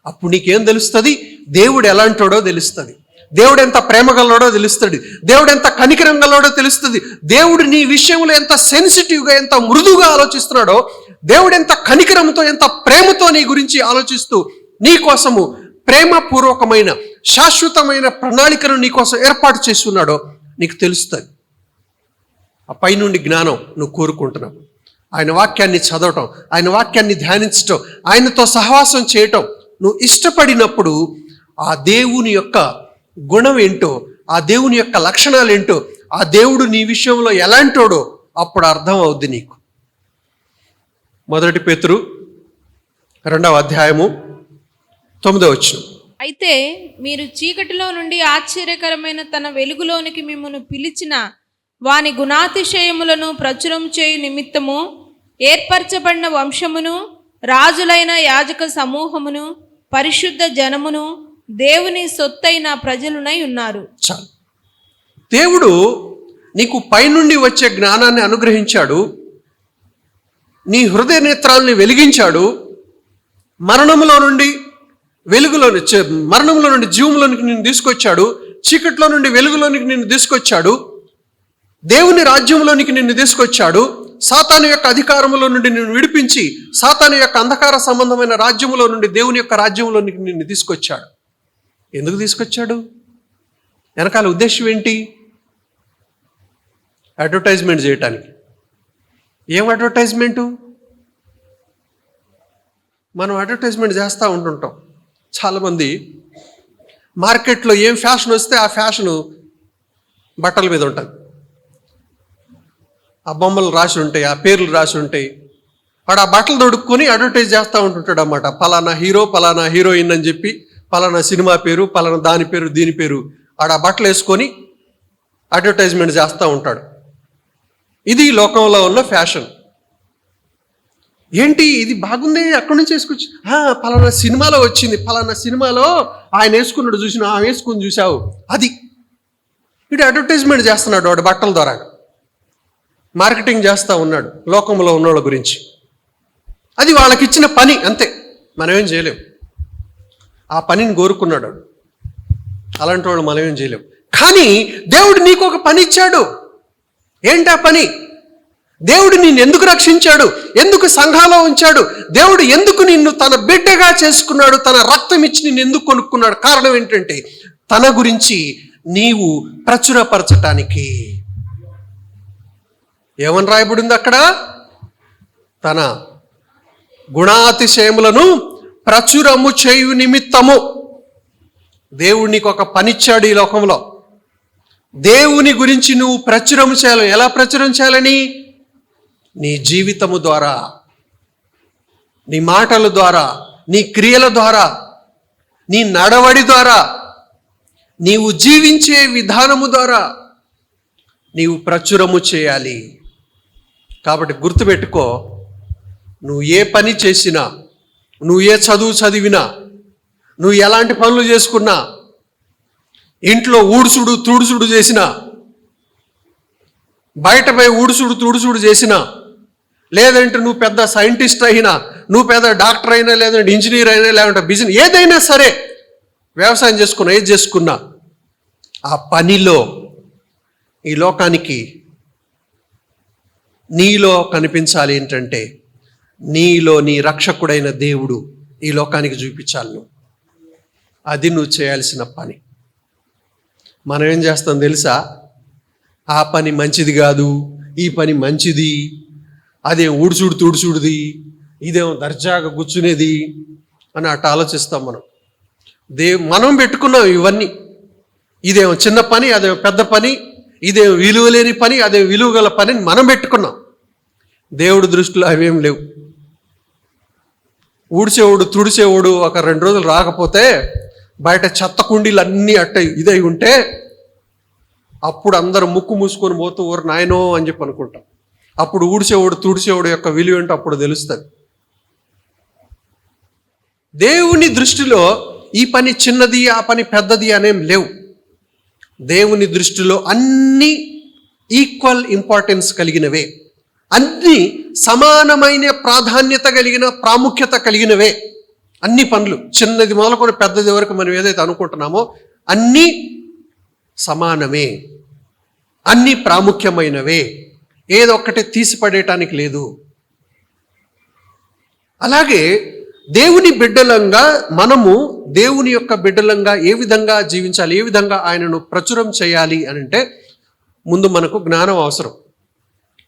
అప్పుడు నీకేం తెలుస్తుంది? దేవుడు ఎలాంటోడో తెలుస్తుంది, దేవుడు ఎంత ప్రేమగలడో తెలుస్తుంది, దేవుడు ఎంత కనికరం గలడో తెలుస్తుంది, దేవుడు నీ విషయంలో ఎంత సెన్సిటివ్గా, ఎంత మృదువుగా ఆలోచిస్తున్నాడో, దేవుడు ఎంత కనికరంతో, ఎంత ప్రేమతో నీ గురించి ఆలోచిస్తూ నీ కోసము ప్రేమపూర్వకమైన శాశ్వతమైన ప్రణాళికను నీ కోసం ఏర్పాటు చేస్తున్నాడో నీకు తెలుస్తుంది. ఆ పైనుండి జ్ఞానం నువ్వు కోరుకుంటున్నావు. ఆయన వాక్యాన్ని చదవటం, ఆయన వాక్యాన్ని ధ్యానించటం, ఆయనతో సహవాసం చేయటం నువ్వు ఇష్టపడినప్పుడు ఆ దేవుని యొక్క గుణం ఏంటో, ఆ దేవుని యొక్క లక్షణాలు ఏంటో, ఆ దేవుడు నీ విషయంలో ఎలాంటోడో అప్పుడు అర్థం అవుద్ది నీకు. 1 పేతురు 2వ అధ్యాయము 9వ వచనం. అయితే మీరు చీకటిలో నుండి ఆశ్చర్యకరమైన తన వెలుగులోనికి మిమ్మల్ని పిలిచిన వాని గుణాతిశయములను ప్రచురం చేయు నిమిత్తము ఏర్పరచబడిన వంశమును, రాజులైన యాజక సమూహమును, పరిశుద్ధ జనమును, దేవుని సొత్తైన ప్రజలునై ఉన్నారు. చాలు. దేవుడు నీకు పైనుండి వచ్చే జ్ఞానాన్ని అనుగ్రహించాడు, నీ హృదయ నేత్రాలని వెలిగించాడు, మరణములో నుండి మరణంలో నుండి జీవంలోనికి నిన్ను తీసుకొచ్చాడు, చీకట్లో నుండి వెలుగులోనికి నిన్ను తీసుకొచ్చాడు, దేవుని రాజ్యంలోనికి నిన్ను తీసుకొచ్చాడు, సాతాను యొక్క అధికారంలో నుండి నిన్ను విడిపించి సాతాను యొక్క అంధకార సంబంధమైన రాజ్యంలో నుండి దేవుని యొక్క రాజ్యంలోనికి నిన్ను తీసుకొచ్చాడు. ఎందుకు తీసుకొచ్చాడు? వెనకాల ఉద్దేశం ఏంటి? అడ్వర్టైజ్మెంట్ చేయటానికి. ఏం అడ్వర్టైజ్మెంటు? మనం అడ్వర్టైజ్మెంట్ చేస్తూ ఉంటుంటాం. చాలామంది మార్కెట్లో ఏం ఫ్యాషన్ వస్తే ఆ ఫ్యాషను బట్టల మీద ఉంటుంది. ఆ బొమ్మలు రాసి ఉంటాయి, ఆ పేర్లు రాసి ఉంటాయి. వాడు ఆ బట్టలు దొడుక్కొని అడ్వర్టైజ్ చేస్తూ ఉంటుంటాడు అన్నమాట. పలానా హీరో, పలానా హీరోయిన్ అని చెప్పి, పలానా సినిమా పేరు, పలానా దాని పేరు, దీని పేరు, వాడు ఆ బట్టలు వేసుకొని అడ్వర్టైజ్మెంట్ చేస్తూ ఉంటాడు. ఇది లోకంలో ఉన్న ఫ్యాషన్. ఏంటి ఇది బాగుంది, అక్కడి నుంచి వేసుకొచ్చి పలానా సినిమాలో వచ్చింది, పలానా సినిమాలో ఆయన వేసుకున్నాడు చూసిన, వేసుకుని చూసావు, అది ఇటు అడ్వర్టైజ్మెంట్ చేస్తున్నాడు వాడు బట్టల ద్వారా. మార్కెటింగ్ చేస్తూ ఉన్నాడు లోకంలో ఉన్నోళ్ళ గురించి. అది వాళ్ళకి ఇచ్చిన పని, అంతే, మనమేం చేయలేం. ఆ పనిని కోరుకున్నాడు వాడు. అలాంటి వాళ్ళు మనమేం చేయలేం. కానీ దేవుడు నీకు ఒక పని ఇచ్చాడు. ఏంటి ఆ పని? దేవుడు నిన్ను ఎందుకు రక్షించాడు? ఎందుకు సంఘాలో ఉంచాడు? దేవుడు ఎందుకు నిన్ను తన బిడ్డగా చేసుకున్నాడు? తన రక్తం ఇచ్చి నిన్ను ఎందుకు కొనుక్కున్నాడు? కారణం ఏంటంటే తన గురించి నీవు ప్రచురపరచటానికి. ఏమని రాయబడింది అక్కడ? తన గుణాతిశయములను ప్రచురము చేయు నిమిత్తము. దేవుడు నీకు ఒక పనిచ్చాడు ఈ లోకంలో. దేవుని గురించి నువ్వు ప్రచురం చేయాలి. ఎలా ప్రచురం చేయాలని? నీ జీవితము ద్వారా, నీ మాటల ద్వారా, నీ క్రియల ద్వారా, నీ నడవడి ద్వారా, నీవు జీవించే విధానము ద్వారా నీవు ప్రచురము చేయాలి. కాబట్టి గుర్తుపెట్టుకో, నువ్వు ఏ పని చేసినా, నువ్వు ఏ చదువు చదివినా, నువ్వు ఎలాంటి పనులు చేసుకున్నా, ఇంట్లో ఊడుసుడు తుడుసుడు చేసినా, బయటపై ఊడుసుడు తుడుసుడు చేసినా, లేదంటే నువ్వు పెద్ద సైంటిస్ట్ అయినా, నువ్వు పెద్ద డాక్టర్ అయినా, లేదంటే ఇంజనీర్ అయినా, లేదంటే బిజినెస్ ఏదైనా సరే, వ్యవసాయం చేసుకున్నా, ఏది చేసుకున్నా, ఆ పనిలో ఈ లోకానికి నీలో కనిపించాలి. ఏంటంటే నీలో నీ రక్షకుడైన దేవుడు ఈ లోకానికి చూపించాలి నువ్వు. అది నువ్వు చేయాల్సిన పని. మనం ఏం చేస్తాం తెలుసా? ఆ పని మంచిది కాదు, ఈ పని మంచిది, అదేం ఊడుచుడు తుడుచుడుది, ఇదేమో దర్జాగా కూర్చునేది అని అట్ట ఆలోచిస్తాం మనం. మనం పెట్టుకున్నాం ఇవన్నీ. ఇదేమో చిన్న పని, అదేమో పెద్ద పని, ఇదేమో విలువ లేని పని, అదేమో విలువ గల పని మనం పెట్టుకున్నాం. దేవుడి దృష్టిలో అవేం లేవు. ఊడ్చేవాడు తుడిచేవాడు ఒక 2 రోజులు రాకపోతే బయట చెత్త కుండీలు అన్నీ అట్ట ఇదై ఉంటే అప్పుడు అందరూ ముక్కు మూసుకొని పోతూ ఊరు నాయనో అని చెప్పి అనుకుంటాం. అప్పుడు ఊడ్చేవాడు తుడిచేవాడు యొక్క విలువ ఏంటో అప్పుడు తెలుస్తుంది. దేవుని దృష్టిలో ఈ పని చిన్నది, ఆ పని పెద్దది అనేం లేవు. దేవుని దృష్టిలో అన్నీ ఈక్వల్ ఇంపార్టెన్స్ కలిగినవే, అన్నీ సమానమైన ప్రాధాన్యత కలిగిన, ప్రాముఖ్యత కలిగినవే. అన్ని పనులు, చిన్నది మొదలుకొని పెద్దది వరకు మనం ఏదైతే అనుకుంటున్నామో అన్నీ సమానమే, అన్నీ ప్రాముఖ్యమైనవే, ఏదొక్కటి తీసిపడేయటానికి లేదు. అలాగే దేవుని బిడ్డలంగా మనము దేవుని యొక్క బిడ్డలంగా ఏ విధంగా జీవించాలి, ఏ విధంగా ఆయనను ప్రచురం చేయాలి అని అంటే ముందు మనకు జ్ఞానం అవసరం.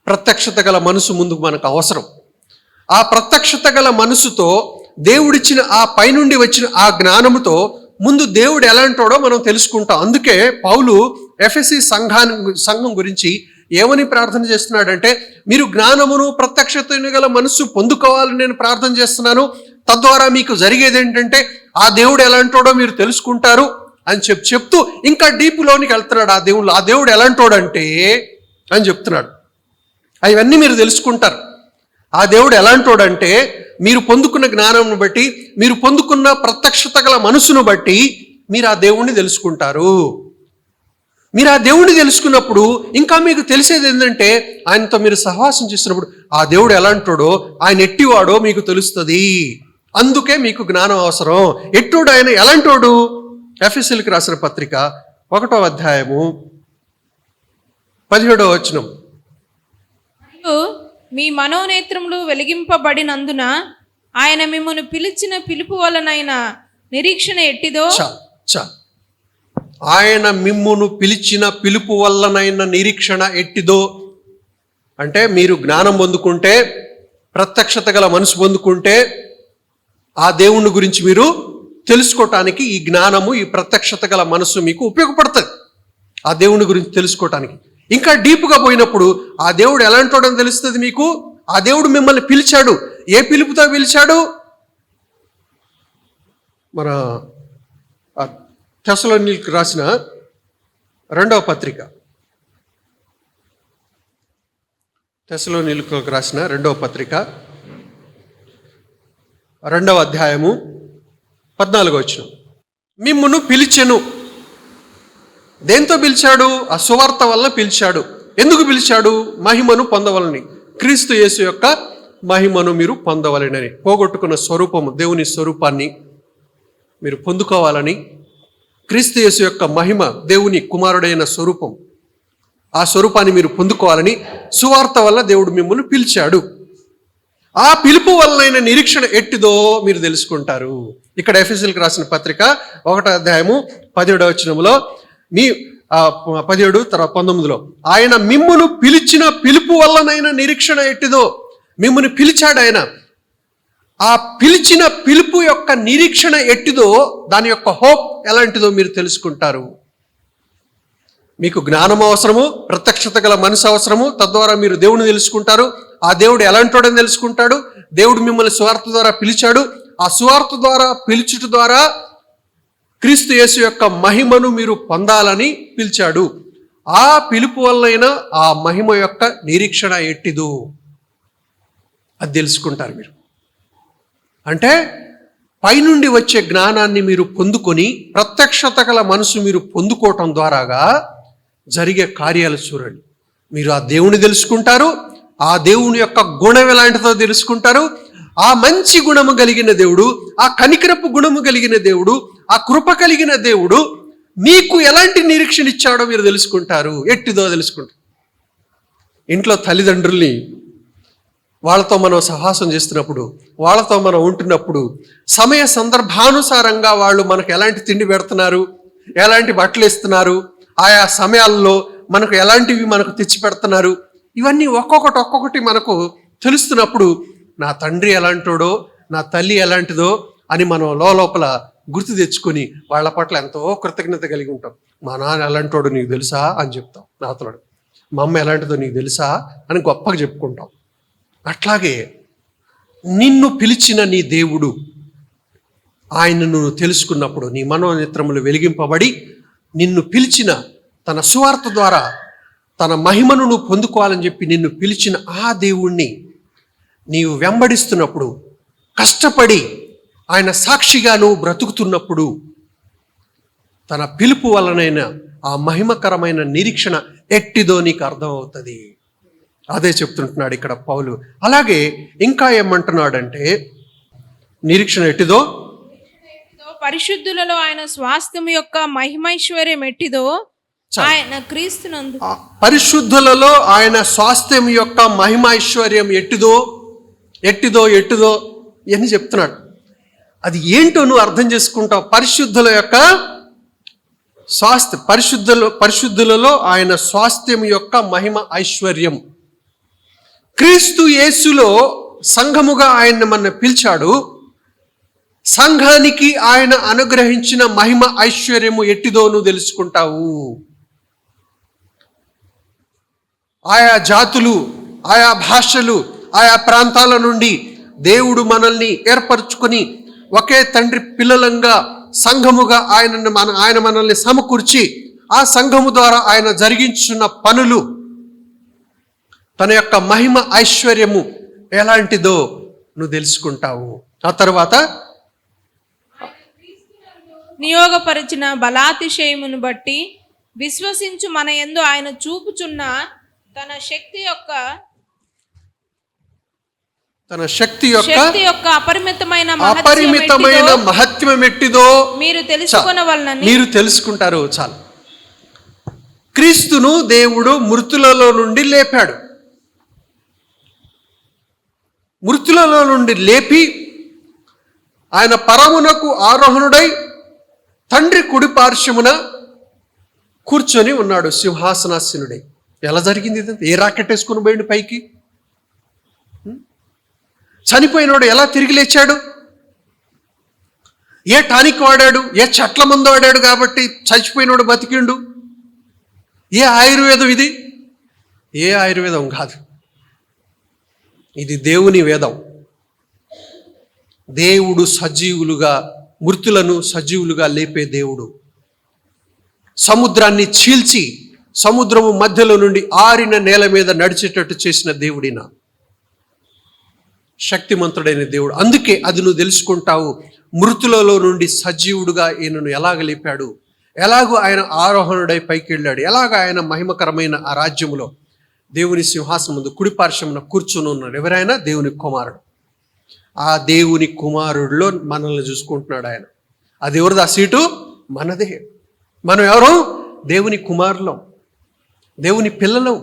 ప్రత్యక్షత గల మనసు ముందు మనకు అవసరం. ఆ ప్రత్యక్షత గల మనసుతో దేవుడిచ్చిన ఆ పైనుండి వచ్చిన ఆ జ్ఞానముతో ముందు దేవుడు ఎలాంటోడో మనం తెలుసుకుంటాం. అందుకే పౌలు ఎఫెసీ సంఘం గురించి ఏమని ప్రార్థన చేస్తున్నాడంటే, మీరు జ్ఞానమును ప్రత్యక్షతను గల మనస్సు పొందుకోవాలని నేను ప్రార్థన చేస్తున్నాను. తద్వారా మీకు జరిగేది ఏంటంటే ఆ దేవుడు ఎలాంటోడో మీరు తెలుసుకుంటారు అని చెప్తూ ఇంకా డీప్లోనికి వెళ్తున్నాడు. ఆ దేవుడు ఎలాంటోడంటే అని చెప్తున్నాడు. అవన్నీ మీరు తెలుసుకుంటారు. ఆ దేవుడు ఎలాంటోడంటే మీరు పొందుకున్న జ్ఞానం బట్టి, మీరు పొందుకున్న ప్రత్యక్షత గల మనసును బట్టి మీరు ఆ దేవుణ్ణి తెలుసుకుంటారు. మీరు ఆ దేవుణ్ణి తెలుసుకున్నప్పుడు ఇంకా మీకు తెలిసేది ఏంటంటే, ఆయనతో మీరు సహవాసం చేసినప్పుడు ఆ దేవుడు ఎలాంటోడో, ఆయన ఎట్టివాడో మీకు తెలుస్తుంది. అందుకే మీకు జ్ఞానం అవసరం. ఎట్టోడు ఆయన ఎలాంటోడు? ఎఫెసీయులకు రాసిన పత్రిక 1వ అధ్యాయము 17వ వచనం. మీ మనోనేత్రములు వెలిగింపబడినందున ఆయన మిమ్మల్ని పిలిచిన పిలుపు వలనైన నిరీక్షణ ఎట్టిదో. ఆయన మిమ్మును పిలిచిన పిలుపు వల్లనైన నిరీక్షణ ఎట్టిదో అంటే, మీరు జ్ఞానం పొందుకుంటే, ప్రత్యక్షత గల మనసు పొందుకుంటే, ఆ దేవుని గురించి మీరు తెలుసుకోవటానికి ఈ జ్ఞానము, ఈ ప్రత్యక్షత గల మనసు మీకు ఉపయోగపడుతుంది. ఆ దేవుని గురించి తెలుసుకోవటానికి ఇంకా డీప్గా పోయినప్పుడు ఆ దేవుడు ఎలాంటోడని తెలుస్తుంది మీకు. ఆ దేవుడు మిమ్మల్ని పిలిచాడు. ఏ పిలుపుతో పిలిచాడు? మన తెస్సలోనికీయులకు రాసిన 2వ పత్రిక, తెస్సలోనికీయులకు రాసిన 2వ పత్రిక 2వ అధ్యాయము 14వ వచనం. మిమ్మును పిలిచెను. దేంతో పిలిచాడు? ఆ సువార్త వల్ల పిలిచాడు. ఎందుకు పిలిచాడు? మహిమను పొందవలని, క్రీస్తు యేసు యొక్క మహిమను మీరు పొందవలనని. పోగొట్టుకున్న స్వరూపము, దేవుని స్వరూపాన్ని మీరు పొందుకోవాలని, క్రీస్తు యేసు యొక్క మహిమ, దేవుని కుమారుడైన స్వరూపం, ఆ స్వరూపాన్ని మీరు పొందుకోవాలని సువార్త వల్ల దేవుడు మిమ్మల్ని పిలిచాడు. ఆ పిలుపు వలనైన నిరీక్షణ ఎట్టిదో మీరు తెలుసుకుంటారు. ఇక్కడ ఎఫెసీయులకు రాసిన పత్రిక 1వ అధ్యాయము 17వ వచనంలో, మీ 17 తర్వాత 19లో, ఆయన మిమ్మును పిలిచిన పిలుపు వల్లనైన నిరీక్షణ ఎట్టిదో. మిమ్మును పిలిచాడు ఆయన. ఆ పిలిచిన పిలుపు యొక్క నిరీక్షణ ఎట్టిదో, దాని యొక్క హోప్ ఎలాంటిదో మీరు తెలుసుకుంటారు. మీకు జ్ఞానం అవసరము, ప్రత్యక్షత గల మనసు అవసరము. తద్వారా మీరు దేవుని తెలుసుకుంటారు. ఆ దేవుడు ఎలాంటోడని తెలుసుకుంటాడు. దేవుడు మిమ్మల్ని సువార్త ద్వారా పిలిచాడు. ఆ సువార్త ద్వారా పిలుచుట ద్వారా క్రీస్తు యేసు యొక్క మహిమను మీరు పొందాలని పిలిచాడు. ఆ పిలుపు వల్లైనా ఆ మహిమ యొక్క నిరీక్షణ ఎట్టిదో అది తెలుసుకుంటారు మీరు. అంటే పైనుండి వచ్చే జ్ఞానాన్ని మీరు పొందుకొని ప్రత్యక్షత గల మనసు మీరు పొందుకోవటం ద్వారాగా జరిగే కార్యాలు చూడండి. మీరు ఆ దేవుని తెలుసుకుంటారు. ఆ దేవుని యొక్క గుణం ఎలాంటిదో తెలుసుకుంటారు. ఆ మంచి గుణము కలిగిన దేవుడు, ఆ కనికరపు గుణము కలిగిన దేవుడు, ఆ కృప కలిగిన దేవుడు మీకు ఎలాంటి నిరీక్షణ ఇచ్చాడో మీరు తెలుసుకుంటారు. ఎట్టిదో తెలుసుకుంటారు. ఇంట్లో తల్లిదండ్రుల్ని వాళ్ళతో మనం సహవాసం చేస్తున్నప్పుడు, వాళ్ళతో మనం ఉంటున్నప్పుడు, సమయ సందర్భానుసారంగా వాళ్ళు మనకు ఎలాంటి తిండి పెడుతున్నారు, ఎలాంటి బట్టలు ఇస్తున్నారు, ఆయా సమయాల్లో మనకు ఎలాంటివి మనకు తెచ్చి పెడుతున్నారు, ఇవన్నీ ఒక్కొక్కటి మనకు తెలుస్తున్నప్పుడు నా తండ్రి ఎలాంటోడో, నా తల్లి ఎలాంటిదో అని మనం లోపల గుర్తు తెచ్చుకొని వాళ్ళ పట్ల ఎంతో కృతజ్ఞత కలిగి ఉంటాం. మా నాన్న ఎలాంటోడో నీకు తెలుసా అని చెప్తాం నాతోడు. మా అమ్మ ఎలాంటిదో నీకు తెలుసా అని గొప్పగా చెప్పుకుంటాం. అట్లాగే నిన్ను పిలిచిన నీ దేవుడు, ఆయనను నువ్వు తెలుసుకున్నప్పుడు నీ మనోనేత్రములు వెలిగింపబడి నిన్ను పిలిచిన తన సువార్త ద్వారా తన మహిమను నువ్వు పొందుకోవాలని చెప్పి నిన్ను పిలిచిన ఆ దేవుణ్ణి నీవు వెంబడిస్తున్నప్పుడు, కష్టపడి ఆయన సాక్షిగా నువ్వు బ్రతుకుతున్నప్పుడు తన పిలుపు వలనైన ఆ మహిమకరమైన నిరీక్షణ ఎట్టిదో నీకు అర్థమవుతుంది. అదే చెప్తుంటున్నాడు ఇక్కడ పౌలు. అలాగే ఇంకా ఏమంటున్నాడంటే, నిరీక్షణ ఎట్టిదో, పరిశుద్ధులలో ఆయన స్వాస్థ్యం యొక్క మహిమైశ్వర్యం ఎట్టిదో ఆయన క్రీస్తునందు. పరిశుద్ధులలో ఆయన స్వాస్థ్యం యొక్క మహిమైశ్వర్యం ఎట్టిదో అని చెప్తున్నాడు. అది ఏంటో నువ్వు అర్థం చేసుకుంటావు. పరిశుద్ధుల యొక్క స్వాస్థ్యం, పరిశుద్ధులలో ఆయన స్వాస్థ్యం యొక్క మహిమ ఐశ్వర్యం. క్రీస్తు యేసులో సంఘముగా ఆయన్ని మన పిలిచాడు. సంఘానికి ఆయన అనుగ్రహించిన మహిమ ఐశ్వర్యము ఎట్టిదో నువ్వు తెలుసుకుంటావు. ఆయా జాతులు, ఆయా భాషలు, ఆయా ప్రాంతాల నుండి దేవుడు మనల్ని ఏర్పరచుకొని ఒకే తండ్రి పిల్లలంగా సంఘముగా ఆయన మనల్ని సమకూర్చి ఆ సంఘము ద్వారా ఆయన జరిగించున్న పనులు, తన యొక్క మహిమ ఐశ్వర్యము ఎలాంటిదో నువ్వు తెలుసుకుంటావు. ఆ తర్వాత నియోగపరిచిన బలాతిశయమును బట్టి విశ్వసించు మన యందు ఆయన చూపుచున్న తన శక్తి యొక్క అపరిమితమైన మహత్యం ఎట్టిదో మీరు తెలుసుకొనవలెనని మీరు తెలుసుకుంటారు. చాలు. క్రీస్తును దేవుడు మృతులలో నుండి లేపాడు. మృతులలో నుండి లేపి ఆయన పరమునకు ఆరోహణుడై తండ్రి కుడి పార్శ్వమున కూర్చొని ఉన్నాడు సింహాసనాసీనుడై. ఎలా జరిగింది ఇదంతా? ఏ రాకెట్ వేసుకుని పోయిండు పైకి? చనిపోయినోడు ఎలా తిరిగి లేచాడు? ఏ టానిక్ వాడాడు? ఏ చెట్ల మందు వాడాడు కాబట్టి చచ్చిపోయినోడు బతికిండు? ఏ ఆయుర్వేదం ఇది? ఏ ఆయుర్వేదం కాదు, ఇది దేవుని వేదం. దేవుడు సజీవులుగా, మృతులను సజీవులుగా లేపే దేవుడు. సముద్రాన్ని చీల్చి సముద్రము మధ్యలో నుండి ఆరిన నేల మీద నడిచేటట్టు చేసిన దేవుడిన శక్తిమంతుడైన దేవుడు. అందుకే అది నువ్వు తెలుసుకుంటావు. మృతులలో నుండి సజీవుడుగా ఈయనను ఎలాగ లేపాడు, ఎలాగో ఆయన ఆరోహణుడై పైకి వెళ్ళాడు, ఎలాగ ఆయన మహిమకరమైన ఆ రాజ్యములో దేవుని సింహాసనం ముందు కుడి పార్శ్వమున కూర్చుని ఉన్నాడు. ఎవరైనా దేవుని కుమారుడు. ఆ దేవుని కుమారుడిలో మనల్ని చూసుకుంటున్నాడు ఆయన. అది ఎవరిది? ఆ సీటు మనదే. మనం ఎవరు? దేవుని కుమారులం, దేవుని పిల్లలం.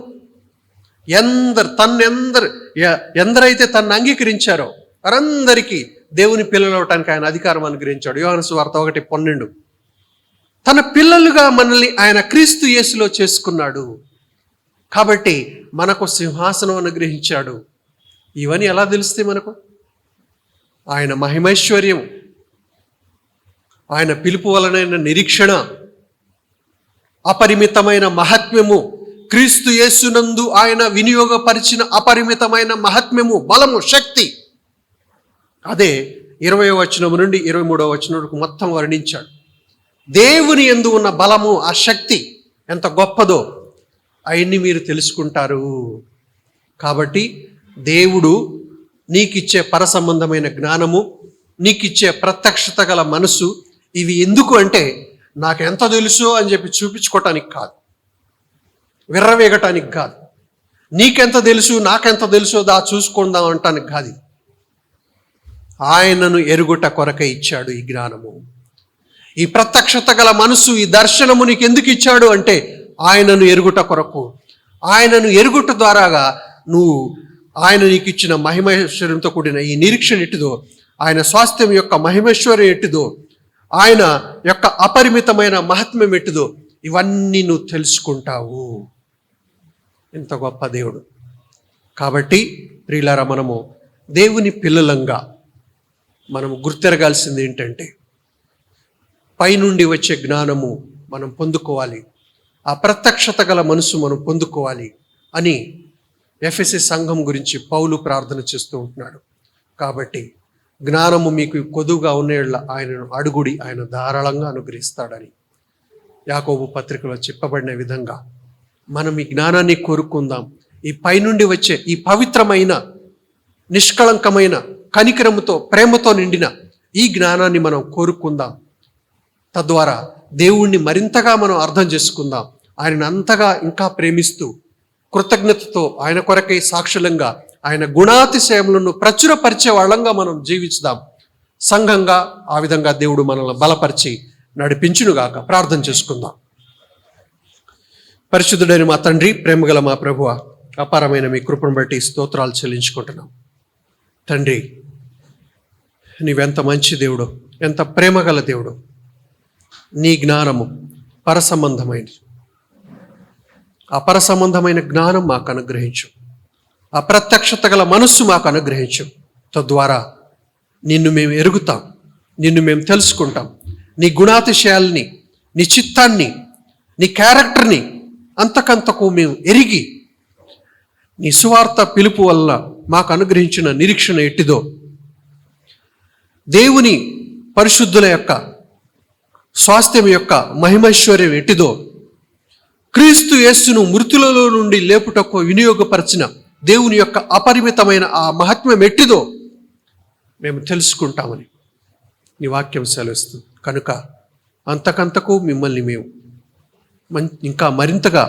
ఎందరైతే తన్ను అంగీకరించారో వారందరికీ దేవుని పిల్లలు అవటానికి ఆయన అధికారం అనుగ్రహించాడు. యోహాను సువార్త 1:12. తన పిల్లలుగా మనల్ని ఆయన క్రీస్తు యేసులో చేసుకున్నాడు. కాబట్టి మనకు సింహాసనం అనుగ్రహించాడు. ఇవన్నీ ఎలా తెలుస్తాయి మనకు? ఆయన మహిమైశ్వర్యం, ఆయన పిలుపు వలనైన నిరీక్షణ, అపరిమితమైన మహాత్మ్యము, క్రీస్తు యేసునందు ఆయన వినియోగపరిచిన అపరిమితమైన మహాత్మ్యము, బలము, శక్తి. అదే 20వ వచనం నుండి 23వ వచనం వరకు మొత్తం వర్ణించాడు. దేవుని యందు ఉన్న బలము, ఆ శక్తి ఎంత గొప్పదో అవన్నీ మీరు తెలుసుకుంటారు. కాబట్టి దేవుడు నీకిచ్చే పరసంబంధమైన జ్ఞానము, నీకిచ్చే ప్రత్యక్షత గల మనసు, ఇవి ఎందుకు అంటే నాకు ఎంత తెలుసు అని చెప్పి చూపించుకోవటానికి కాదు, విర్రవేగటానికి కాదు, నీకెంత తెలుసు నాకెంత తెలుసో దా చూసుకుందాం అంటానికి కాదు. ఆయనను ఎరుగుట కొరకే ఇచ్చాడు ఈ జ్ఞానము. ఈ ప్రత్యక్షత గల మనసు, ఈ దర్శనము నీకు ఎందుకు ఇచ్చాడు అంటే ఆయనను ఎరుగుట కొరకు. ఆయనను ఎరుగుట ద్వారాగా నువ్వు ఆయన నీకు ఇచ్చిన మహిమైశ్వర్యంతో కూడిన ఈ నిరీక్షణ ఎట్టిదో, ఆయన స్వాస్థ్యం యొక్క మహిమైశ్వర్యం ఎట్టిదో, ఆయన యొక్క అపరిమితమైన మహాత్మ్యం ఎట్టిదో, ఇవన్నీ నువ్వు తెలుసుకుంటావు. ఎంత గొప్ప దేవుడు. కాబట్టి ప్రియులారా, మనము దేవుని పిల్లలంగా మనము గుర్తెరగాల్సింది ఏంటంటే పైనుండి వచ్చే జ్ఞానము మనం పొందుకోవాలి, ఆ ప్రత్యక్షత గల మనసు మనం పొందుకోవాలి అని ఎఫెసీ సంఘం గురించి పౌలు ప్రార్థన చేస్తూ ఉంటున్నాడు. కాబట్టి జ్ఞానము మీకు కొదువుగా ఉన్నేళ్ల ఆయనను అడుగుడి, ఆయన ధారాళంగా అనుగ్రహిస్తాడని యాకోబు పత్రికలో చెప్పబడిన విధంగా మనం ఈ జ్ఞానాన్ని కోరుకుందాం. ఈ పైనుండి వచ్చే ఈ పవిత్రమైన, నిష్కళంకమైన, కనికరముతో, ప్రేమతో నిండిన ఈ జ్ఞానాన్ని మనం కోరుకుందాం. తద్వారా దేవుణ్ణి మరింతగా మనం అర్థం చేసుకుందాం. ఆయనను అంతగా ఇంకా ప్రేమిస్తూ కృతజ్ఞతతో ఆయన కొరకై సాక్షులంగా ఆయన గుణాతిశయములను ప్రచురపరిచే వాళ్ళంగా మనం జీవించుదాం. సంఘంగా ఆ విధంగా దేవుడు మనల్ని బలపరిచి నడిపించునుగాక. ప్రార్థన చేసుకుందాం. పరిశుద్ధుడైన మా తండ్రి, ప్రేమగల మా ప్రభువ, అపారమైన మీ కృపను బట్టి స్తోత్రాలు చెల్లించుకుంటున్నాం. తండ్రి, నీవెంత మంచి దేవుడు, ఎంత ప్రేమగల దేవుడు. నీ జ్ఞానము పరసంబంధమైనది. ఆ పరసంబంధమైన జ్ఞానం మాకు అనుగ్రహించు, ఆ ప్రత్యక్షత గల మనస్సు మాకు అనుగ్రహించు. తద్వారా నిన్ను మేము ఎరుగుతాం, నిన్ను మేము తెలుసుకుంటాం. నీ గుణాతిశయాల్ని, నీ చిత్తాన్ని, నీ క్యారెక్టర్ని అంతకంతకు మేము ఎరిగి నీ సువార్త పిలుపు వల్ల మాకు అనుగ్రహించిన నిరీక్షణ ఎట్టిదో, దేవుని పరిశుద్ధుల యొక్క స్వాస్థ్యం యొక్క మహిమైశ్వర్యం ఎట్టిదో, క్రీస్తు యేసును మృతులలో నుండి లేపుటకు వినియోగపరిచిన దేవుని యొక్క అపరిమితమైన ఆ మహత్వం ఎట్టిదో మేము తెలుసుకుంటామని నీ వాక్యం సెలవిస్తుంది. కనుక అంతకంతకు మిమ్మల్ని మేము ఇంకా మరింతగా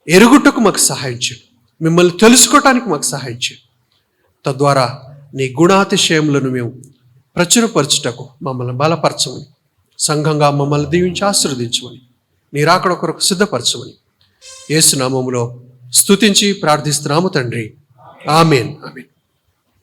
ఎరుగుటకు మాకు సహాయం చేయండి. మిమ్మల్ని తెలుసుకోవటానికి మాకు సహాయం చేయండి. తద్వారా నీ గుణాతిశయములను మేము ప్రచురపరచుటకు మమ్మల్ని బలపరచమని, సంఘంగా మమ్మల్ని దీవించి ఆశీర్వదించమని, నీ రాకడ కొరకు సిద్ధపరచమని యేసు నామములో స్తుతించి ప్రార్థిస్తున్నాము తండ్రి. ఆమేన్. ఆమేన్.